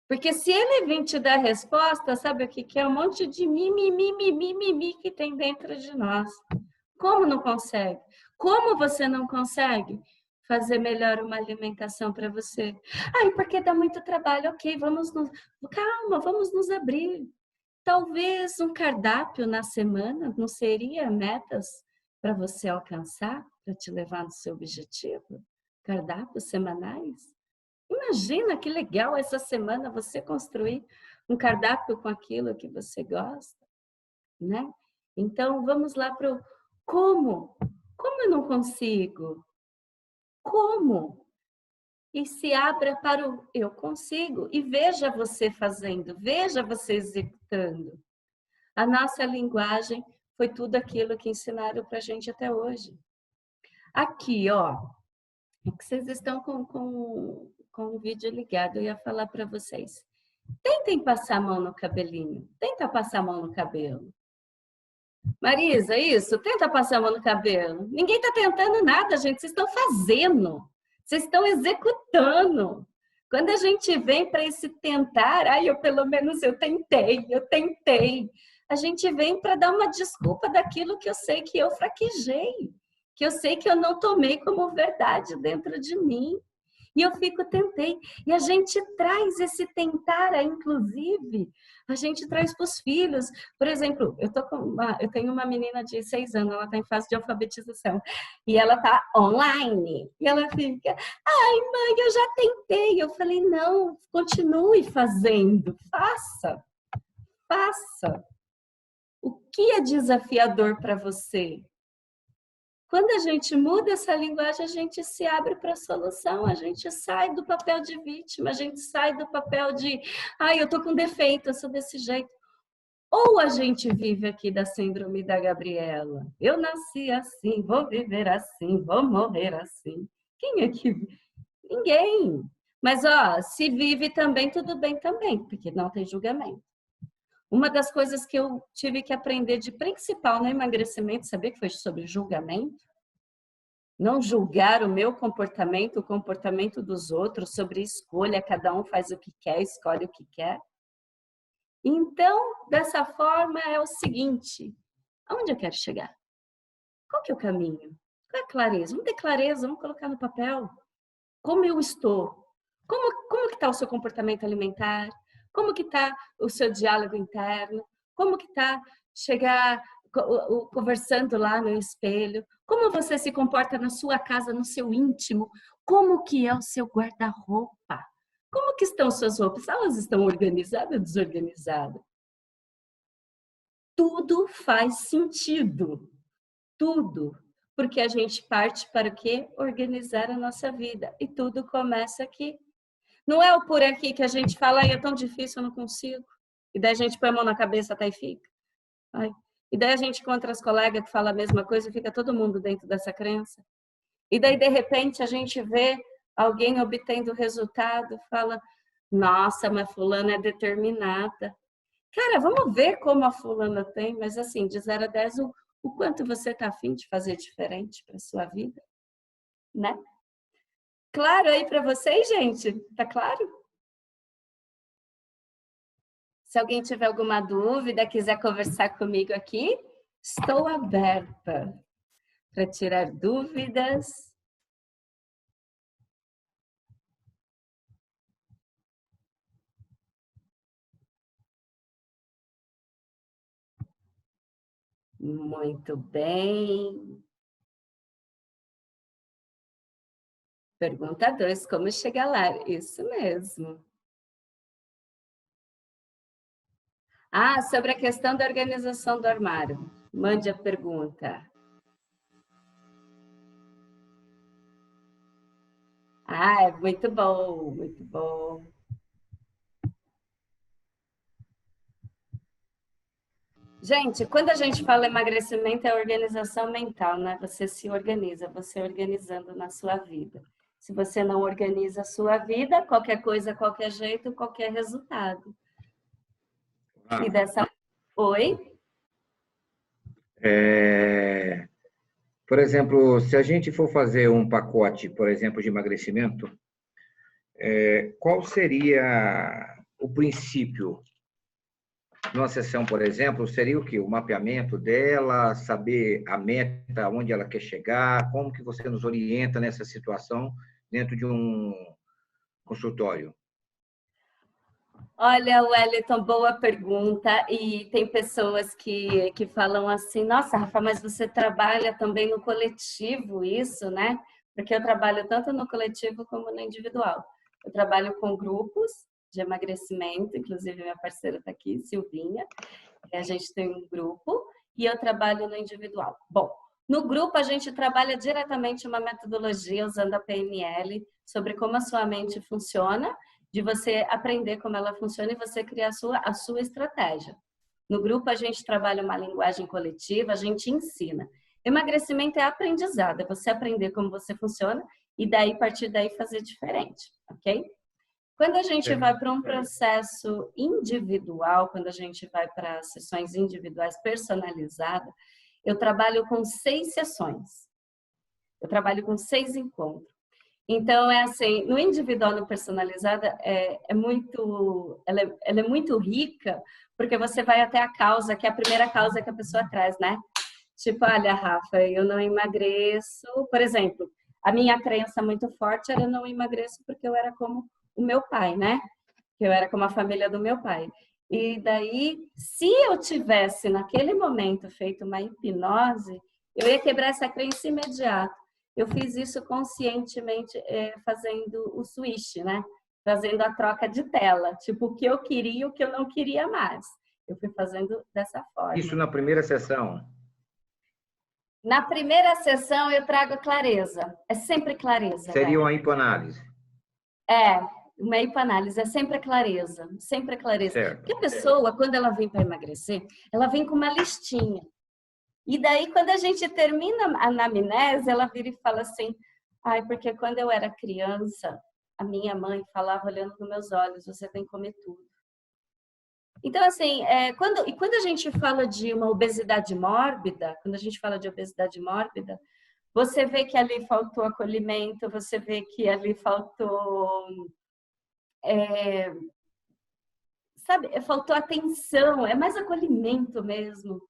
Porque se ele vir te dar resposta, sabe o que é? Um monte de mimimi que tem dentro de nós. Como não consegue? Como você não consegue fazer melhor uma alimentação para você? Ai, porque dá muito trabalho. Ok, calma, vamos nos abrir. Talvez um cardápio na semana não seria metas para você alcançar, para te levar no seu objetivo? cardápios semanais? Imagina que legal essa semana você construir um cardápio com aquilo que você gosta, né? Então, vamos lá para o como. Como eu não consigo? Como? E se abra para o eu consigo. E veja você fazendo, veja você executando. A nossa linguagem foi tudo aquilo que ensinaram para a gente até hoje. Aqui, ó, é que vocês estão com o vídeo ligado, eu ia falar para vocês. Tentem passar a mão no cabelinho. Tenta passar a mão no cabelo. Marisa, isso? Tenta passar a mão no cabelo. Ninguém está tentando nada, gente. Vocês estão fazendo. Vocês estão executando. Quando a gente vem para esse tentar, eu pelo menos eu tentei. A gente vem para dar uma desculpa daquilo que eu sei que eu fraquejei, que eu sei que eu não tomei como verdade dentro de mim. E eu tentei. E a gente traz esse tentar, inclusive, a gente traz para os filhos. Por exemplo, eu tenho uma menina de 6 anos, ela está em fase de alfabetização. E ela está online. E ela fica, ai, mãe, eu já tentei. Eu falei, não, continue fazendo. Faça. O que é desafiador para você? Quando a gente muda essa linguagem, a gente se abre para a solução, a gente sai do papel de vítima, a gente sai do papel de, eu tô com defeito, eu sou desse jeito. Ou a gente vive aqui da síndrome da Gabriela. Eu nasci assim, vou viver assim, vou morrer assim. Quem é que... Ninguém. Mas, se vive também, tudo bem também, porque não tem julgamento. Uma das coisas que eu tive que aprender de principal no emagrecimento, sabia que foi sobre julgamento? Não julgar o meu comportamento, o comportamento dos outros, sobre escolha, cada um faz o que quer, escolhe o que quer. Então, dessa forma, é o seguinte, aonde eu quero chegar? Qual que é o caminho? Qual é a clareza? Vamos ter clareza, vamos colocar no papel. Como eu estou? Como que está o seu comportamento alimentar? Como que está o seu diálogo interno? Como que está chegar conversando lá no espelho? Como você se comporta na sua casa, no seu íntimo? Como que é o seu guarda-roupa? Como que estão suas roupas? Elas estão organizadas ou desorganizadas? Tudo faz sentido. Tudo. Porque a gente parte para o quê? Organizar a nossa vida. E tudo começa aqui. Não é o por aqui que a gente fala, é tão difícil, eu não consigo. E daí a gente põe a mão na cabeça até e fica. E daí a gente encontra as colegas que falam a mesma coisa e fica todo mundo dentro dessa crença. E daí, de repente, a gente vê alguém obtendo resultado, fala, nossa, mas fulana é determinada. Cara, vamos ver como a fulana tem, mas assim, de 0 a 10, o quanto você está afim de fazer diferente para a sua vida, né? Claro aí para vocês, gente? Tá claro? Se alguém tiver alguma dúvida, quiser conversar comigo aqui, estou aberta para tirar dúvidas. Muito bem. Pergunta 2, como chegar lá? Isso mesmo. Sobre a questão da organização do armário. Mande a pergunta. É muito bom, muito bom. Gente, quando a gente fala emagrecimento, é organização mental, né? Você se organiza, você organizando na sua vida. Se você não organiza a sua vida, qualquer coisa, qualquer jeito, qualquer resultado. E dessa... Oi? Por exemplo, se a gente for fazer um pacote, por exemplo, de emagrecimento, qual seria o princípio? Numa sessão, por exemplo, seria o quê? O mapeamento dela, saber a meta, onde ela quer chegar, como que você nos orienta nessa situação dentro de um consultório? Olha, Wellington, boa pergunta. E tem pessoas que falam assim, nossa, Rafa, mas você trabalha também no coletivo, isso, né? porque eu trabalho tanto no coletivo como no individual. Eu trabalho com grupos de emagrecimento, inclusive minha parceira está aqui, Silvinha, a gente tem um grupo, e eu trabalho no individual. Bom, no grupo a gente trabalha diretamente uma metodologia usando a PNL sobre como a sua mente funciona, de você aprender como ela funciona e você criar a sua estratégia. No grupo a gente trabalha uma linguagem coletiva, a gente ensina. Emagrecimento é aprendizado, é você aprender como você funciona e daí, a partir daí, fazer diferente, ok? Quando a gente vai para um processo individual, quando a gente vai para sessões individuais personalizadas, eu trabalho com 6 sessões. Eu trabalho com 6 encontros. Então, é assim, no individual, no personalizada, ela é muito rica, porque você vai até a causa, que é a primeira causa que a pessoa traz, né? Tipo, olha, Rafa, eu não emagreço. Por exemplo, a minha crença muito forte era eu não emagreço porque eu era como o meu pai, né? Eu era como a família do meu pai. E daí, se eu tivesse naquele momento feito uma hipnose, eu ia quebrar essa crença imediato. Eu fiz isso conscientemente, fazendo o switch, né? Fazendo a troca de tela, tipo o que eu queria e o que eu não queria mais. Eu fui fazendo dessa forma. Isso na primeira sessão? Na primeira sessão eu trago clareza. É sempre clareza. Seria uma hipoanálise? É, uma hipoanálise é sempre a clareza. Sempre a clareza. Certo. Porque a pessoa, quando ela vem para emagrecer, ela vem com uma listinha. E daí, quando a gente termina a anamnese, ela vira e fala assim, ai, porque quando eu era criança, a minha mãe falava olhando nos meus olhos, você tem que comer tudo. Então, assim, quando a gente fala de uma obesidade mórbida, você vê que ali faltou acolhimento, você vê que ali faltou, faltou atenção, é mais acolhimento mesmo.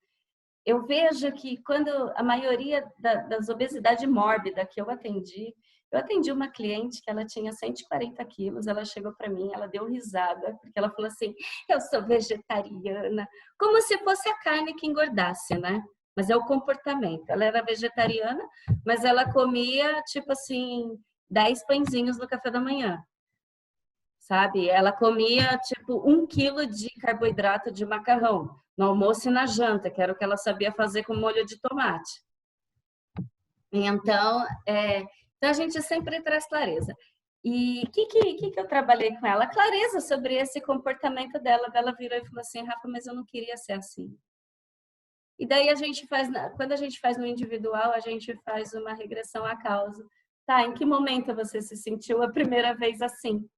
Eu vejo que quando a maioria das obesidades mórbida que eu atendi uma cliente que ela tinha 140 quilos, ela chegou para mim, ela deu risada, porque ela falou assim, eu sou vegetariana, como se fosse a carne que engordasse, né? Mas é o comportamento. Ela era vegetariana, mas ela comia, tipo assim, 10 pãezinhos no café da manhã. Sabe? Ela comia, tipo, 1 quilo de carboidrato de macarrão no almoço e na janta, que era o que ela sabia fazer com molho de tomate. Então, então a gente sempre traz clareza. E o que eu trabalhei com ela? Clareza sobre esse comportamento dela. Ela virou e falou assim, Rafa, mas eu não queria ser assim. E daí a gente faz, quando a gente faz no individual, a gente faz uma regressão à causa. Tá, em que momento você se sentiu a primeira vez assim?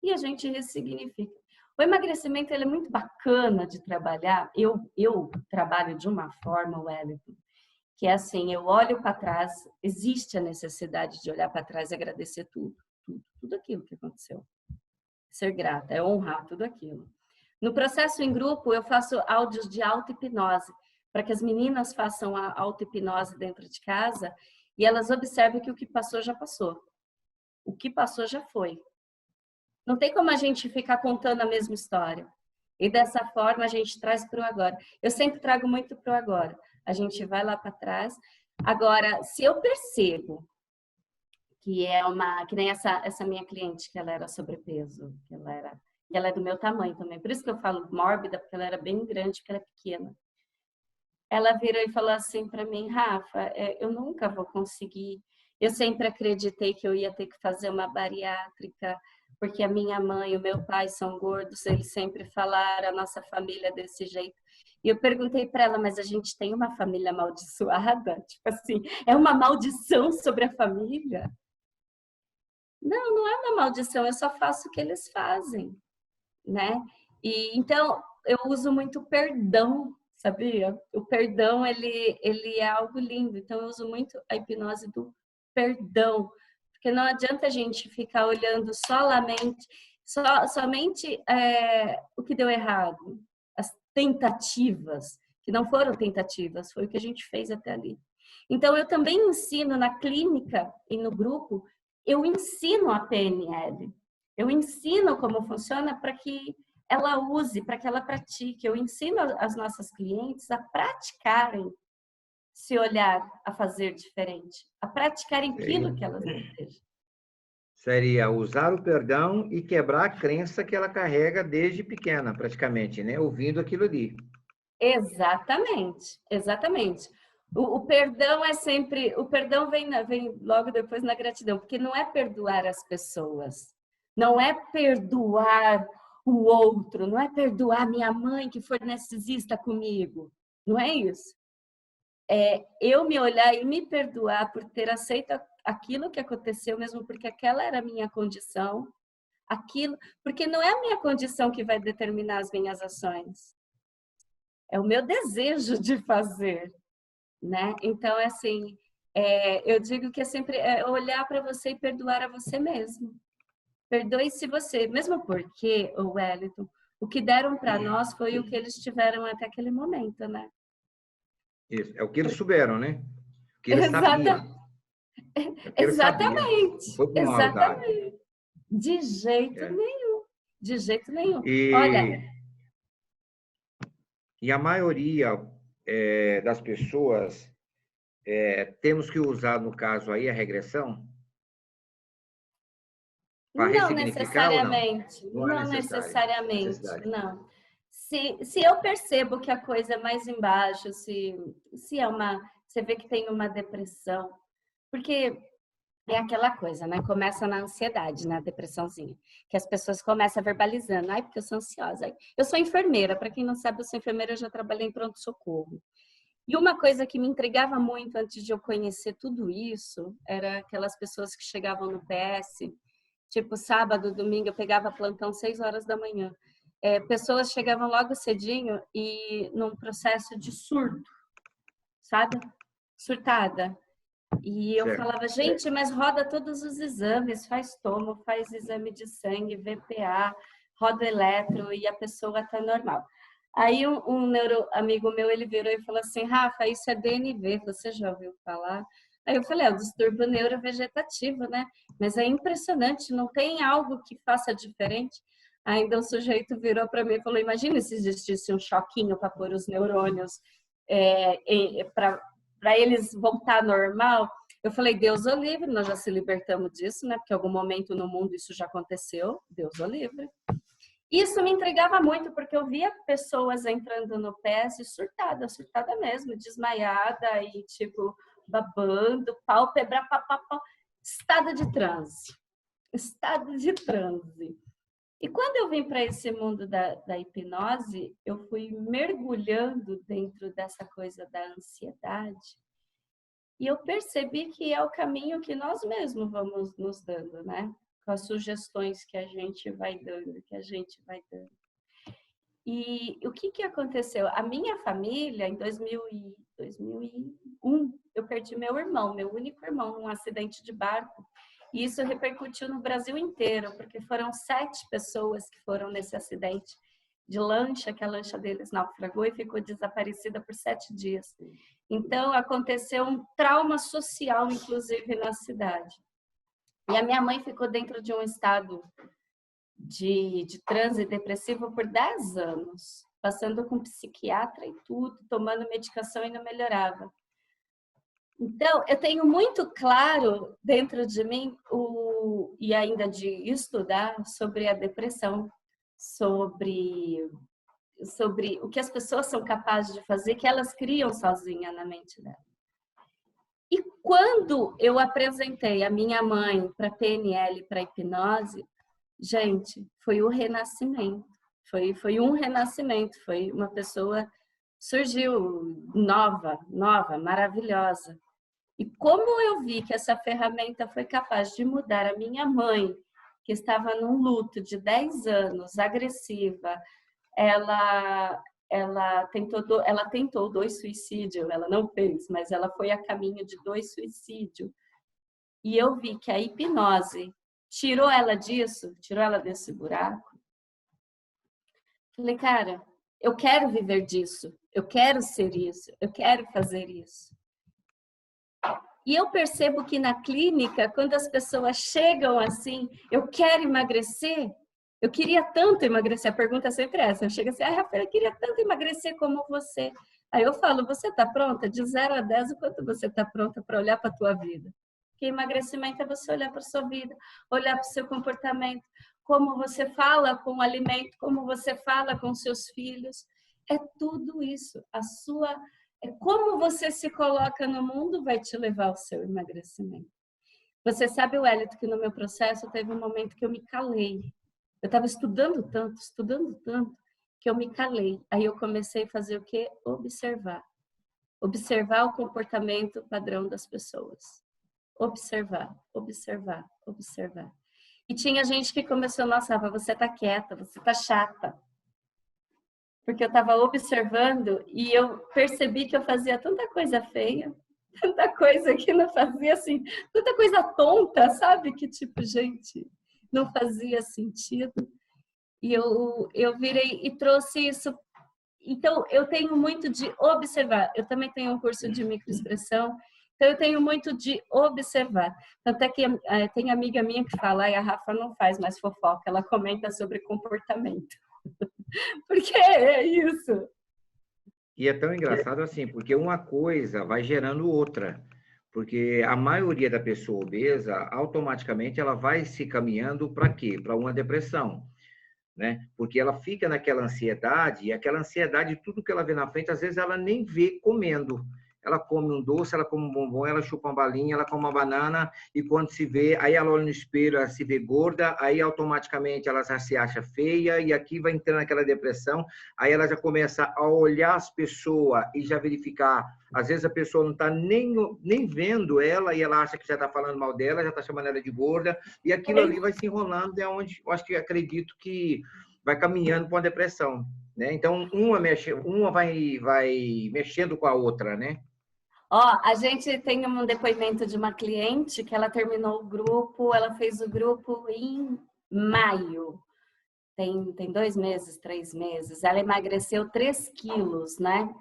E a gente ressignifica. O emagrecimento ele é muito bacana de trabalhar. Eu trabalho de uma forma, Wellington, que é assim, eu olho para trás, existe a necessidade de olhar para trás e agradecer tudo aquilo que aconteceu. Ser grata, é honrar tudo aquilo. No processo em grupo, eu faço áudios de auto-hipnose, para que as meninas façam a auto-hipnose dentro de casa e elas observem que o que passou já passou. O que passou já foi. Não tem como a gente ficar contando a mesma história. E dessa forma a gente traz para o agora. Eu sempre trago muito para o agora. A gente vai lá para trás. Agora, se eu percebo que que nem essa minha cliente, que ela era sobrepeso, que ela é do meu tamanho também. Por isso que eu falo mórbida, porque ela era bem grande, porque ela é pequena. Ela virou e falou assim para mim, Rafa, eu nunca vou conseguir. Eu sempre acreditei que eu ia ter que fazer uma bariátrica, porque a minha mãe e o meu pai são gordos, eles sempre falaram, a nossa família é desse jeito. E eu perguntei para ela, mas a gente tem uma família amaldiçoada? Tipo assim, é uma maldição sobre a família? Não, não é uma maldição, eu só faço o que eles fazem, né? E então eu uso muito perdão, sabia? O perdão ele é algo lindo, então eu uso muito a hipnose do perdão, porque não adianta a gente ficar olhando somente o que deu errado, as tentativas, que não foram tentativas, foi o que a gente fez até ali. Então eu também ensino na clínica e no grupo, eu ensino a PNL, eu ensino como funciona para que ela use, para que ela pratique. Eu ensino as nossas clientes a praticarem se olhar a fazer diferente, a praticar aquilo que elas desejam. Seria usar o perdão e quebrar a crença que ela carrega desde pequena, praticamente, né? Ouvindo aquilo ali. Exatamente, exatamente. O perdão é sempre, o perdão vem logo depois na gratidão, porque não é perdoar as pessoas, não é perdoar o outro, não é perdoar minha mãe que foi narcisista comigo, não é isso. É eu me olhar e me perdoar por ter aceito aquilo que aconteceu, mesmo porque aquela era a minha condição, aquilo, porque não é a minha condição que vai determinar as minhas ações. É o meu desejo de fazer, né? Então, assim, eu digo que é sempre olhar para você e perdoar a você mesmo. Perdoe-se você, mesmo porque, o Wellington, o que deram para nós foi o que eles tiveram até aquele momento, né? Isso. É o que eles souberam, né? O que eles sabiam. É o que eles sabiam. Não Exatamente, foi por maldade. exatamente. De jeito nenhum, de jeito nenhum. Olha, E a maioria das pessoas temos que usar, no caso aí, a regressão para não ressignificar ou não? necessariamente, Não é não necessário. necessariamente, não. Se eu percebo que a coisa é mais embaixo, se é uma, você vê que tem uma depressão, porque é aquela coisa, né? Começa na ansiedade, na depressãozinha, que as pessoas começam verbalizando, ai, porque eu sou ansiosa. Eu sou enfermeira, para quem não sabe, eu sou enfermeira, eu já trabalhei em pronto-socorro. E uma coisa que me intrigava muito antes de eu conhecer tudo isso, era aquelas pessoas que chegavam no PS, tipo sábado, domingo, eu pegava plantão 6 horas da manhã. Pessoas chegavam logo cedinho e num processo de surto, sabe? Surtada. E eu Certo. falava, gente, mas roda todos os exames, faz tomo, faz exame de sangue, VPA, roda eletro e a pessoa tá normal. Aí um neuro amigo meu, ele virou e falou assim, Rafa, isso é DNV, você já ouviu falar? Aí eu falei, é o distúrbio neurovegetativo, né? Mas é impressionante, não tem algo que faça diferente. Ainda o sujeito virou para mim e falou, imagina se existisse um choquinho para pôr os neurônios para eles voltar normal. Eu falei, Deus o livre, nós já se libertamos disso, né? Porque em algum momento no mundo isso já aconteceu, Deus o livre. Isso me intrigava muito, porque eu via pessoas entrando no PS surtada mesmo, desmaiada e tipo, babando, pálpebra, papapá, estado de transe. Estado de transe. E quando eu vim para esse mundo da hipnose, eu fui mergulhando dentro dessa coisa da ansiedade. E eu percebi que é o caminho que nós mesmos vamos nos dando, né? Com as sugestões que a gente vai dando, E o que aconteceu? A minha família, em 2001, eu perdi meu irmão, meu único irmão, num acidente de barco. E isso repercutiu no Brasil inteiro, porque foram 7 pessoas que foram nesse acidente de lancha, que a lancha deles naufragou e ficou desaparecida por 7 dias. Então, aconteceu um trauma social, inclusive, na cidade. E a minha mãe ficou dentro de um estado de transe depressivo por 10 anos, passando com psiquiatra e tudo, tomando medicação e não melhorava. Então, eu tenho muito claro dentro de mim, e ainda de estudar sobre a depressão, sobre o que as pessoas são capazes de fazer, que elas criam sozinha na mente dela. E quando eu apresentei a minha mãe para PNL, para hipnose, gente, foi o renascimento. Foi um renascimento, foi uma pessoa surgiu nova, maravilhosa. E como eu vi que essa ferramenta foi capaz de mudar a minha mãe, que estava num luto de 10 anos, agressiva, ela tentou 2 suicídios, ela não fez, mas ela foi a caminho de 2 suicídios. E eu vi que a hipnose tirou ela disso, tirou ela desse buraco. Falei, cara, eu quero viver disso, eu quero ser isso, eu quero fazer isso. E eu percebo que na clínica, quando as pessoas chegam assim, eu quero emagrecer, eu queria tanto emagrecer, a pergunta é sempre essa, eu chego assim, Rafael, eu queria tanto emagrecer como você. Aí eu falo, você está pronta? De 0 a 10, o quanto você está pronta para olhar para a tua vida? Porque emagrecimento é você olhar para a sua vida, olhar para o seu comportamento, como você fala com o alimento, como você fala com seus filhos. É tudo isso. Como você se coloca no mundo vai te levar ao seu emagrecimento. Você sabe, Wellington, que no meu processo teve um momento que eu me calei. Eu estava estudando tanto, que eu me calei. Aí eu comecei a fazer o quê? Observar. Observar o comportamento padrão das pessoas. Observar. E tinha gente que começou, nossa, Rafa, você tá quieta, você tá chata. Porque eu estava observando e eu percebi que eu fazia tanta coisa feia, tanta coisa que não fazia assim, tanta coisa tonta, sabe? Que tipo, gente, não fazia sentido. E eu virei e trouxe isso. Então, eu tenho muito de observar. Eu também tenho um curso de microexpressão, então eu tenho muito de observar. Tanto é que tem amiga minha que fala, a Rafa não faz mais fofoca, ela comenta sobre comportamento. Porque é isso. E é tão engraçado assim, porque uma coisa vai gerando outra. Porque a maioria da pessoa obesa, automaticamente, ela vai se caminhando para quê? Para uma depressão, né? Porque ela fica naquela ansiedade, e aquela ansiedade, tudo que ela vê na frente, às vezes ela nem vê comendo. Ela come um doce, ela come um bombom, ela chupa uma balinha, ela come uma banana, e quando se vê, aí ela olha no espelho, ela se vê gorda, aí automaticamente ela já se acha feia, e aqui vai entrando naquela depressão, aí ela já começa a olhar as pessoas e já verificar, às vezes a pessoa não está nem vendo ela, e ela acha que já está falando mal dela, já está chamando ela de gorda, e aquilo ali vai se enrolando, é onde eu acho que acredito que vai caminhando para uma depressão, né? Então, uma vai mexendo com a outra, né? Ó, a gente tem um depoimento de uma cliente que ela terminou o grupo, ela fez o grupo em maio. Tem 2 meses, 3 meses. Ela emagreceu 3 quilos, né?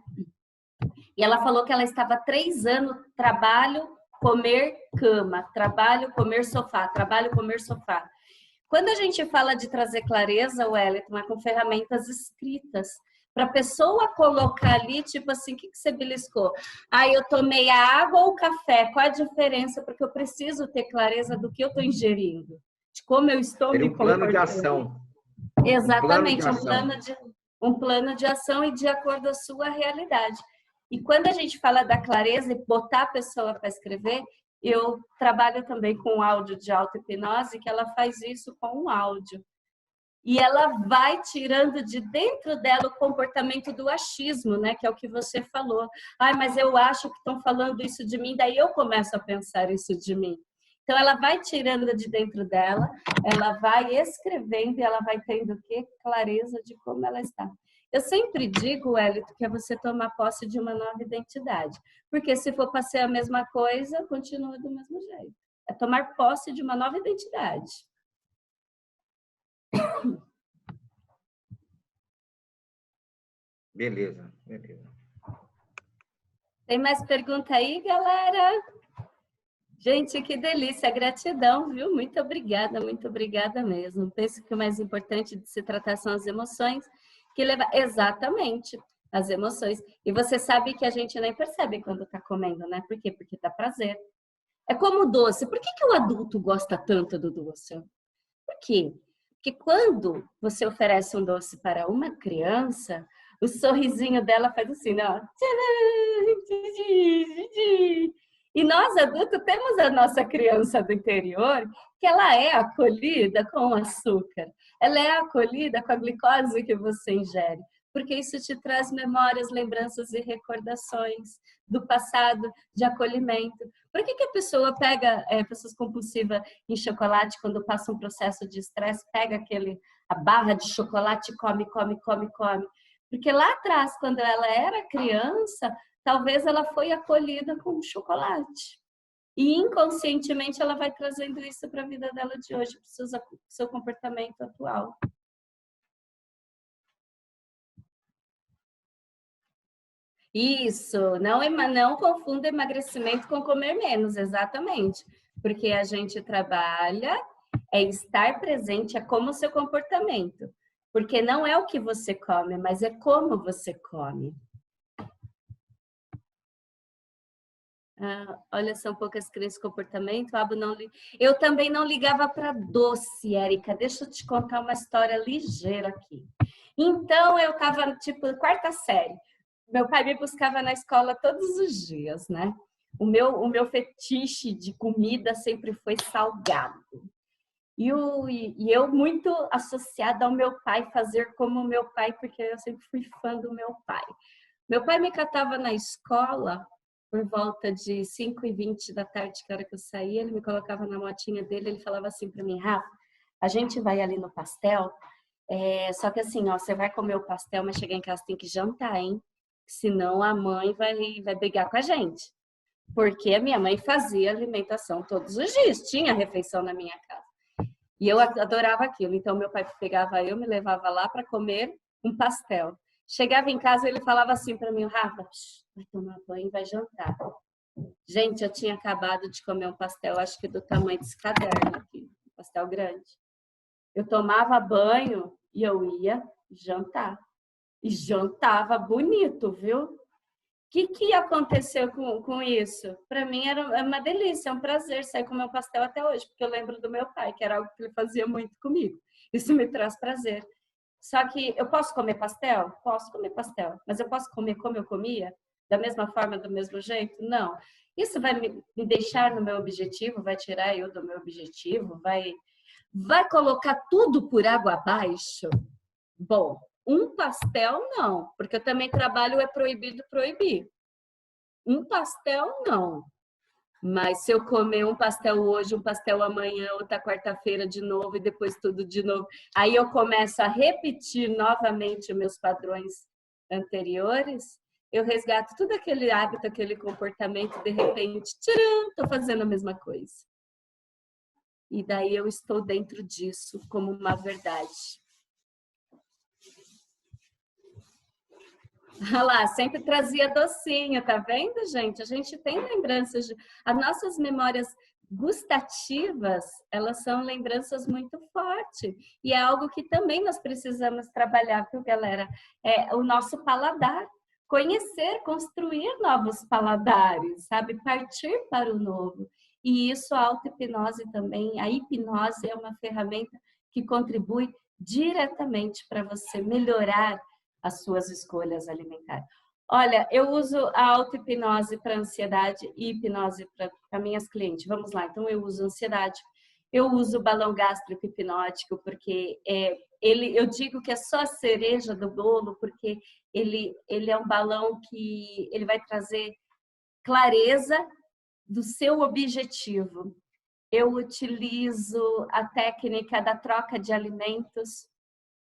E ela falou que ela estava 3 anos, trabalho, comer, cama, trabalho, comer, sofá, trabalho, comer, sofá. Quando a gente fala de trazer clareza, Wellington, é com ferramentas escritas, para a pessoa colocar ali, tipo assim, o que você beliscou? Ah, eu tomei a água ou o café? Qual a diferença? Porque eu preciso ter clareza do que eu estou ingerindo, de como eu estou Seria me um plano de comportando. ação. Um plano de Exatamente, ação. um plano de ação e de acordo com a sua realidade. E quando a gente fala da clareza e botar a pessoa para escrever, eu trabalho também com áudio de auto-hipnose, que ela faz isso com um áudio. E ela vai tirando de dentro dela o comportamento do achismo, né? Que é o que você falou. Ai, mas eu acho que estão falando isso de mim, daí eu começo a pensar isso de mim. Então, ela vai tirando de dentro dela, ela vai escrevendo e ela vai tendo o quê? Clareza de como ela está. Eu sempre digo, Wellington, que é você tomar posse de uma nova identidade. Porque se for para ser a mesma coisa, continua do mesmo jeito. É tomar posse de uma nova identidade. Beleza, beleza. Tem mais pergunta aí, galera? Gente, que delícia, gratidão, viu? Muito obrigada mesmo. Penso que o mais importante de se tratar são as emoções, que leva exatamente as emoções. E você sabe que a gente nem percebe quando tá comendo, né? Por quê? Porque dá prazer. É como o doce. Por que o adulto gosta tanto do doce? Por quê? Porque quando você oferece um doce para uma criança, o sorrisinho dela faz assim, ó. E nós adultos temos a nossa criança do interior, que ela é acolhida com o açúcar, ela é acolhida com a glicose que você ingere, porque isso te traz memórias, lembranças e recordações do passado de acolhimento. Por que a pessoa pega, pessoas compulsivas em chocolate, quando passa um processo de estresse, pega a barra de chocolate e come? Porque lá atrás, quando ela era criança, talvez ela foi acolhida com chocolate. E inconscientemente ela vai trazendo isso para a vida dela de hoje, para o seu comportamento atual. Isso, não confunda emagrecimento com comer menos, exatamente. Porque a gente trabalha, é estar presente, é como o seu comportamento. Porque não é o que você come, mas é como você come. Olha, são poucas crianças de comportamento. Eu também não ligava para doce, Érica. Deixa eu te contar uma história ligeira aqui. Então, eu estava, tipo, quarta série. Meu pai me buscava na escola todos os dias, né? O meu fetiche de comida sempre foi salgado. E eu muito associada ao meu pai, fazer como o meu pai, porque eu sempre fui fã do meu pai. Meu pai me catava na escola por volta de 5h20 da tarde, que era que eu saía, ele me colocava na motinha dele, ele falava assim para mim, Rafa, a gente vai ali no pastel, só que assim, ó, você vai comer o pastel, mas chegar em casa tem que jantar, hein? Senão a mãe vai brigar com a gente. Porque a minha mãe fazia alimentação todos os dias, tinha refeição na minha casa. E eu adorava aquilo. Então, meu pai pegava eu, me levava lá para comer um pastel. Chegava em casa, ele falava assim para mim, Rafa, vai tomar banho e vai jantar. Gente, eu tinha acabado de comer um pastel, acho que do tamanho desse caderno aqui, um pastel grande. Eu tomava banho e eu ia jantar. E jantava bonito, viu? O que aconteceu com isso? Para mim era uma delícia, é um prazer sair com meu pastel até hoje, porque eu lembro do meu pai, que era algo que ele fazia muito comigo. Isso me traz prazer. Só que eu posso comer pastel? Posso comer pastel, mas eu posso comer como eu comia? Da mesma forma, do mesmo jeito? Não. Isso vai me deixar no meu objetivo, vai tirar eu do meu objetivo, vai colocar tudo por água abaixo? Bom, um pastel não, porque eu também trabalho é proibido proibir. Um pastel não. Mas se eu comer um pastel hoje, um pastel amanhã, outra quarta-feira de novo e depois tudo de novo, aí eu começo a repetir novamente os meus padrões anteriores, eu resgato tudo aquele hábito, aquele comportamento, de repente, tcharam, estou fazendo a mesma coisa. E daí eu estou dentro disso como uma verdade. Olha lá, sempre trazia docinho, tá vendo, gente? A gente tem lembranças, as nossas memórias gustativas, elas são lembranças muito fortes. E é algo que também nós precisamos trabalhar, viu, galera? É o nosso paladar. Conhecer, construir novos paladares, sabe? Partir para o novo. E isso a auto-hipnose também, a hipnose é uma ferramenta que contribui diretamente para você melhorar as suas escolhas alimentares. Olha, eu uso a auto-hipnose para ansiedade e hipnose para minhas clientes. Vamos lá, então eu uso ansiedade, eu uso o balão gástrico hipnótico, porque eu digo que é só a cereja do bolo, porque ele é um balão que ele vai trazer clareza do seu objetivo. Eu utilizo a técnica da troca de alimentos.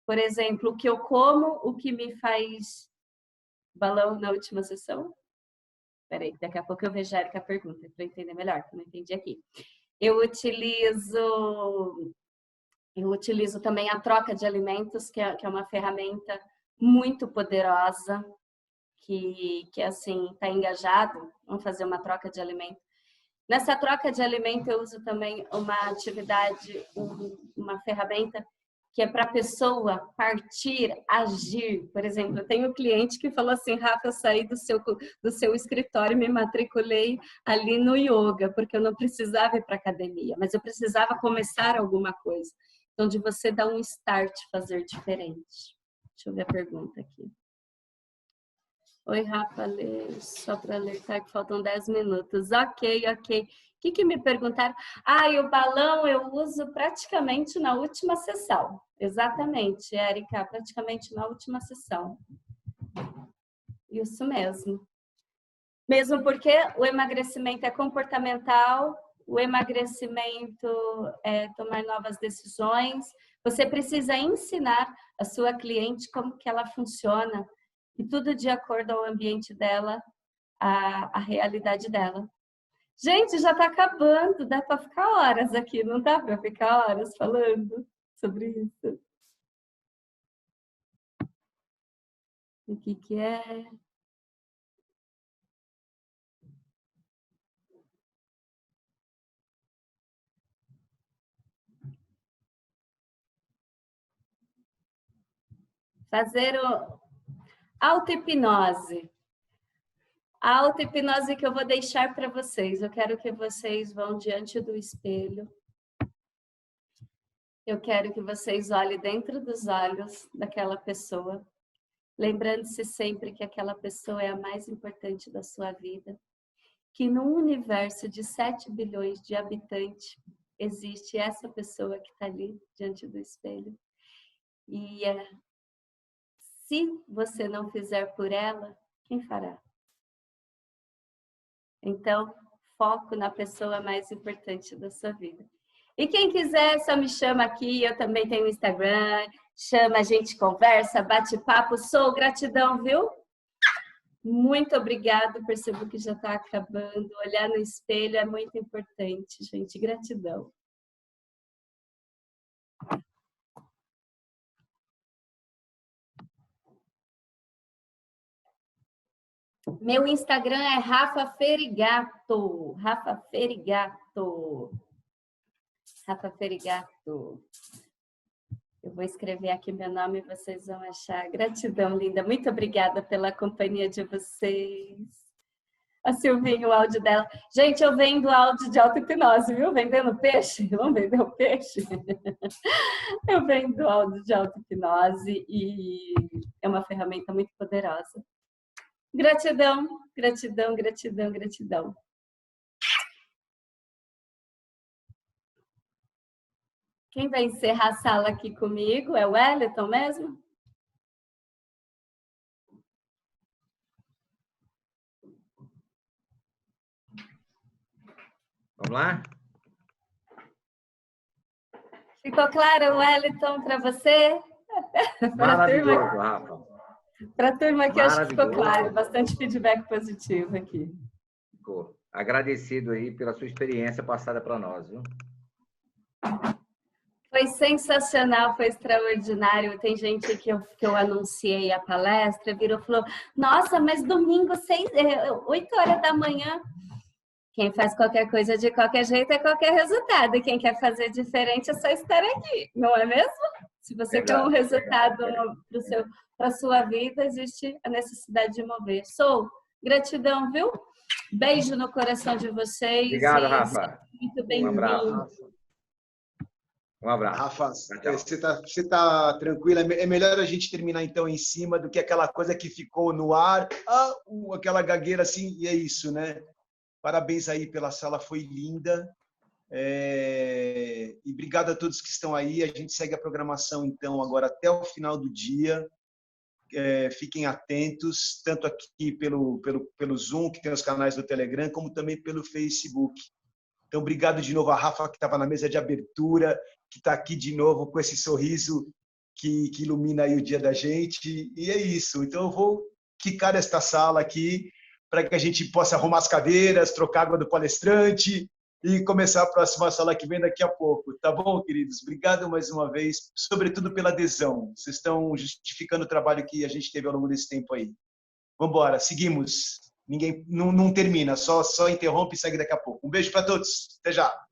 Por exemplo, o que eu como, o que me faz balão na última sessão? Peraí, daqui a pouco eu vejo a Erika a pergunta, para entender melhor, que eu não entendi aqui. Eu utilizo também a troca de alimentos, que é uma ferramenta muito poderosa, que assim, está engajado, vamos fazer uma troca de alimento. Nessa troca de alimento, eu uso também uma atividade, uma ferramenta que é para a pessoa partir, agir. Por exemplo, eu tenho um cliente que falou assim, Rafa, eu saí do seu escritório e me matriculei ali no yoga, porque eu não precisava ir para academia, mas eu precisava começar alguma coisa. Então, de você dar um start, fazer diferente. Deixa eu ver a pergunta aqui. Oi, Rafa, só para alertar que faltam 10 minutos. Ok. O que me perguntaram? O balão eu uso praticamente na última sessão. Exatamente, Érica, praticamente na última sessão. Isso mesmo. Mesmo porque o emagrecimento é comportamental, o emagrecimento é tomar novas decisões. Você precisa ensinar a sua cliente como que ela funciona, e tudo de acordo ao ambiente dela, a realidade dela. Gente, já está acabando, dá para ficar horas aqui, não dá para ficar horas falando sobre isso? O que é? Fazer auto-hipnose. A auto-hipnose que eu vou deixar para vocês. Eu quero que vocês vão diante do espelho. Eu quero que vocês olhem dentro dos olhos daquela pessoa, lembrando-se sempre que aquela pessoa é a mais importante da sua vida, que num universo de 7 bilhões de habitantes existe essa pessoa que está ali diante do espelho. E se você não fizer por ela, quem fará? Então, foco na pessoa mais importante da sua vida. E quem quiser, só me chama aqui, eu também tenho Instagram, chama, a gente conversa, bate papo, sou gratidão, viu? Muito obrigada, percebo que já está acabando, olhar no espelho é muito importante, gente, gratidão. Meu Instagram é Rafa Ferigato, Rafa Ferigato. Rafa Ferigato. Eu vou escrever aqui meu nome e vocês vão achar. Gratidão, linda. Muito obrigada pela companhia de vocês. A Silvinha, o áudio dela. Gente, eu vendo áudio de auto-hipnose, viu? Vendendo peixe. Vamos vender o peixe? Eu vendo áudio de auto-hipnose e é uma ferramenta muito poderosa. Gratidão, gratidão, gratidão, gratidão. Quem vai encerrar a sala aqui comigo é o Wellington mesmo? Vamos lá? Ficou claro, Wellington, para você? Maravilhoso, Rafa. Para a turma que acho que ficou claro, bastante feedback positivo aqui. Ficou. Agradecido aí pela sua experiência passada para nós, viu? Foi sensacional, foi extraordinário. Tem gente que eu anunciei a palestra, virou e falou, nossa, mas domingo, 8 horas da manhã. Quem faz qualquer coisa de qualquer jeito é qualquer resultado. E quem quer fazer diferente é só estar aqui, não é mesmo? Se você quer um resultado para a sua vida, existe a necessidade de mover. Gratidão, viu? Beijo no coração de vocês. Obrigado, Rafa. Muito bem-vindo. Um abraço. Um abraço. Rafa, você tá tranquila? É melhor a gente terminar então em cima do que aquela coisa que ficou no ar, aquela gagueira assim, e é isso, né? Parabéns aí pela sala, foi linda. E obrigado a todos que estão aí. A gente segue a programação então agora até o final do dia. Fiquem atentos, tanto aqui pelo Zoom, que tem os canais do Telegram, como também pelo Facebook. Então, obrigado de novo a Rafa, que estava na mesa de abertura, que está aqui de novo com esse sorriso que ilumina aí o dia da gente. E é isso. Então, eu vou quicar esta sala aqui para que a gente possa arrumar as cadeiras, trocar água do palestrante e começar a próxima sala que vem daqui a pouco. Tá bom, queridos? Obrigado mais uma vez, sobretudo pela adesão. Vocês estão justificando o trabalho que a gente teve ao longo desse tempo aí. Vamos embora, seguimos. Ninguém não termina, só interrompe e segue daqui a pouco. Um beijo para todos. Até já.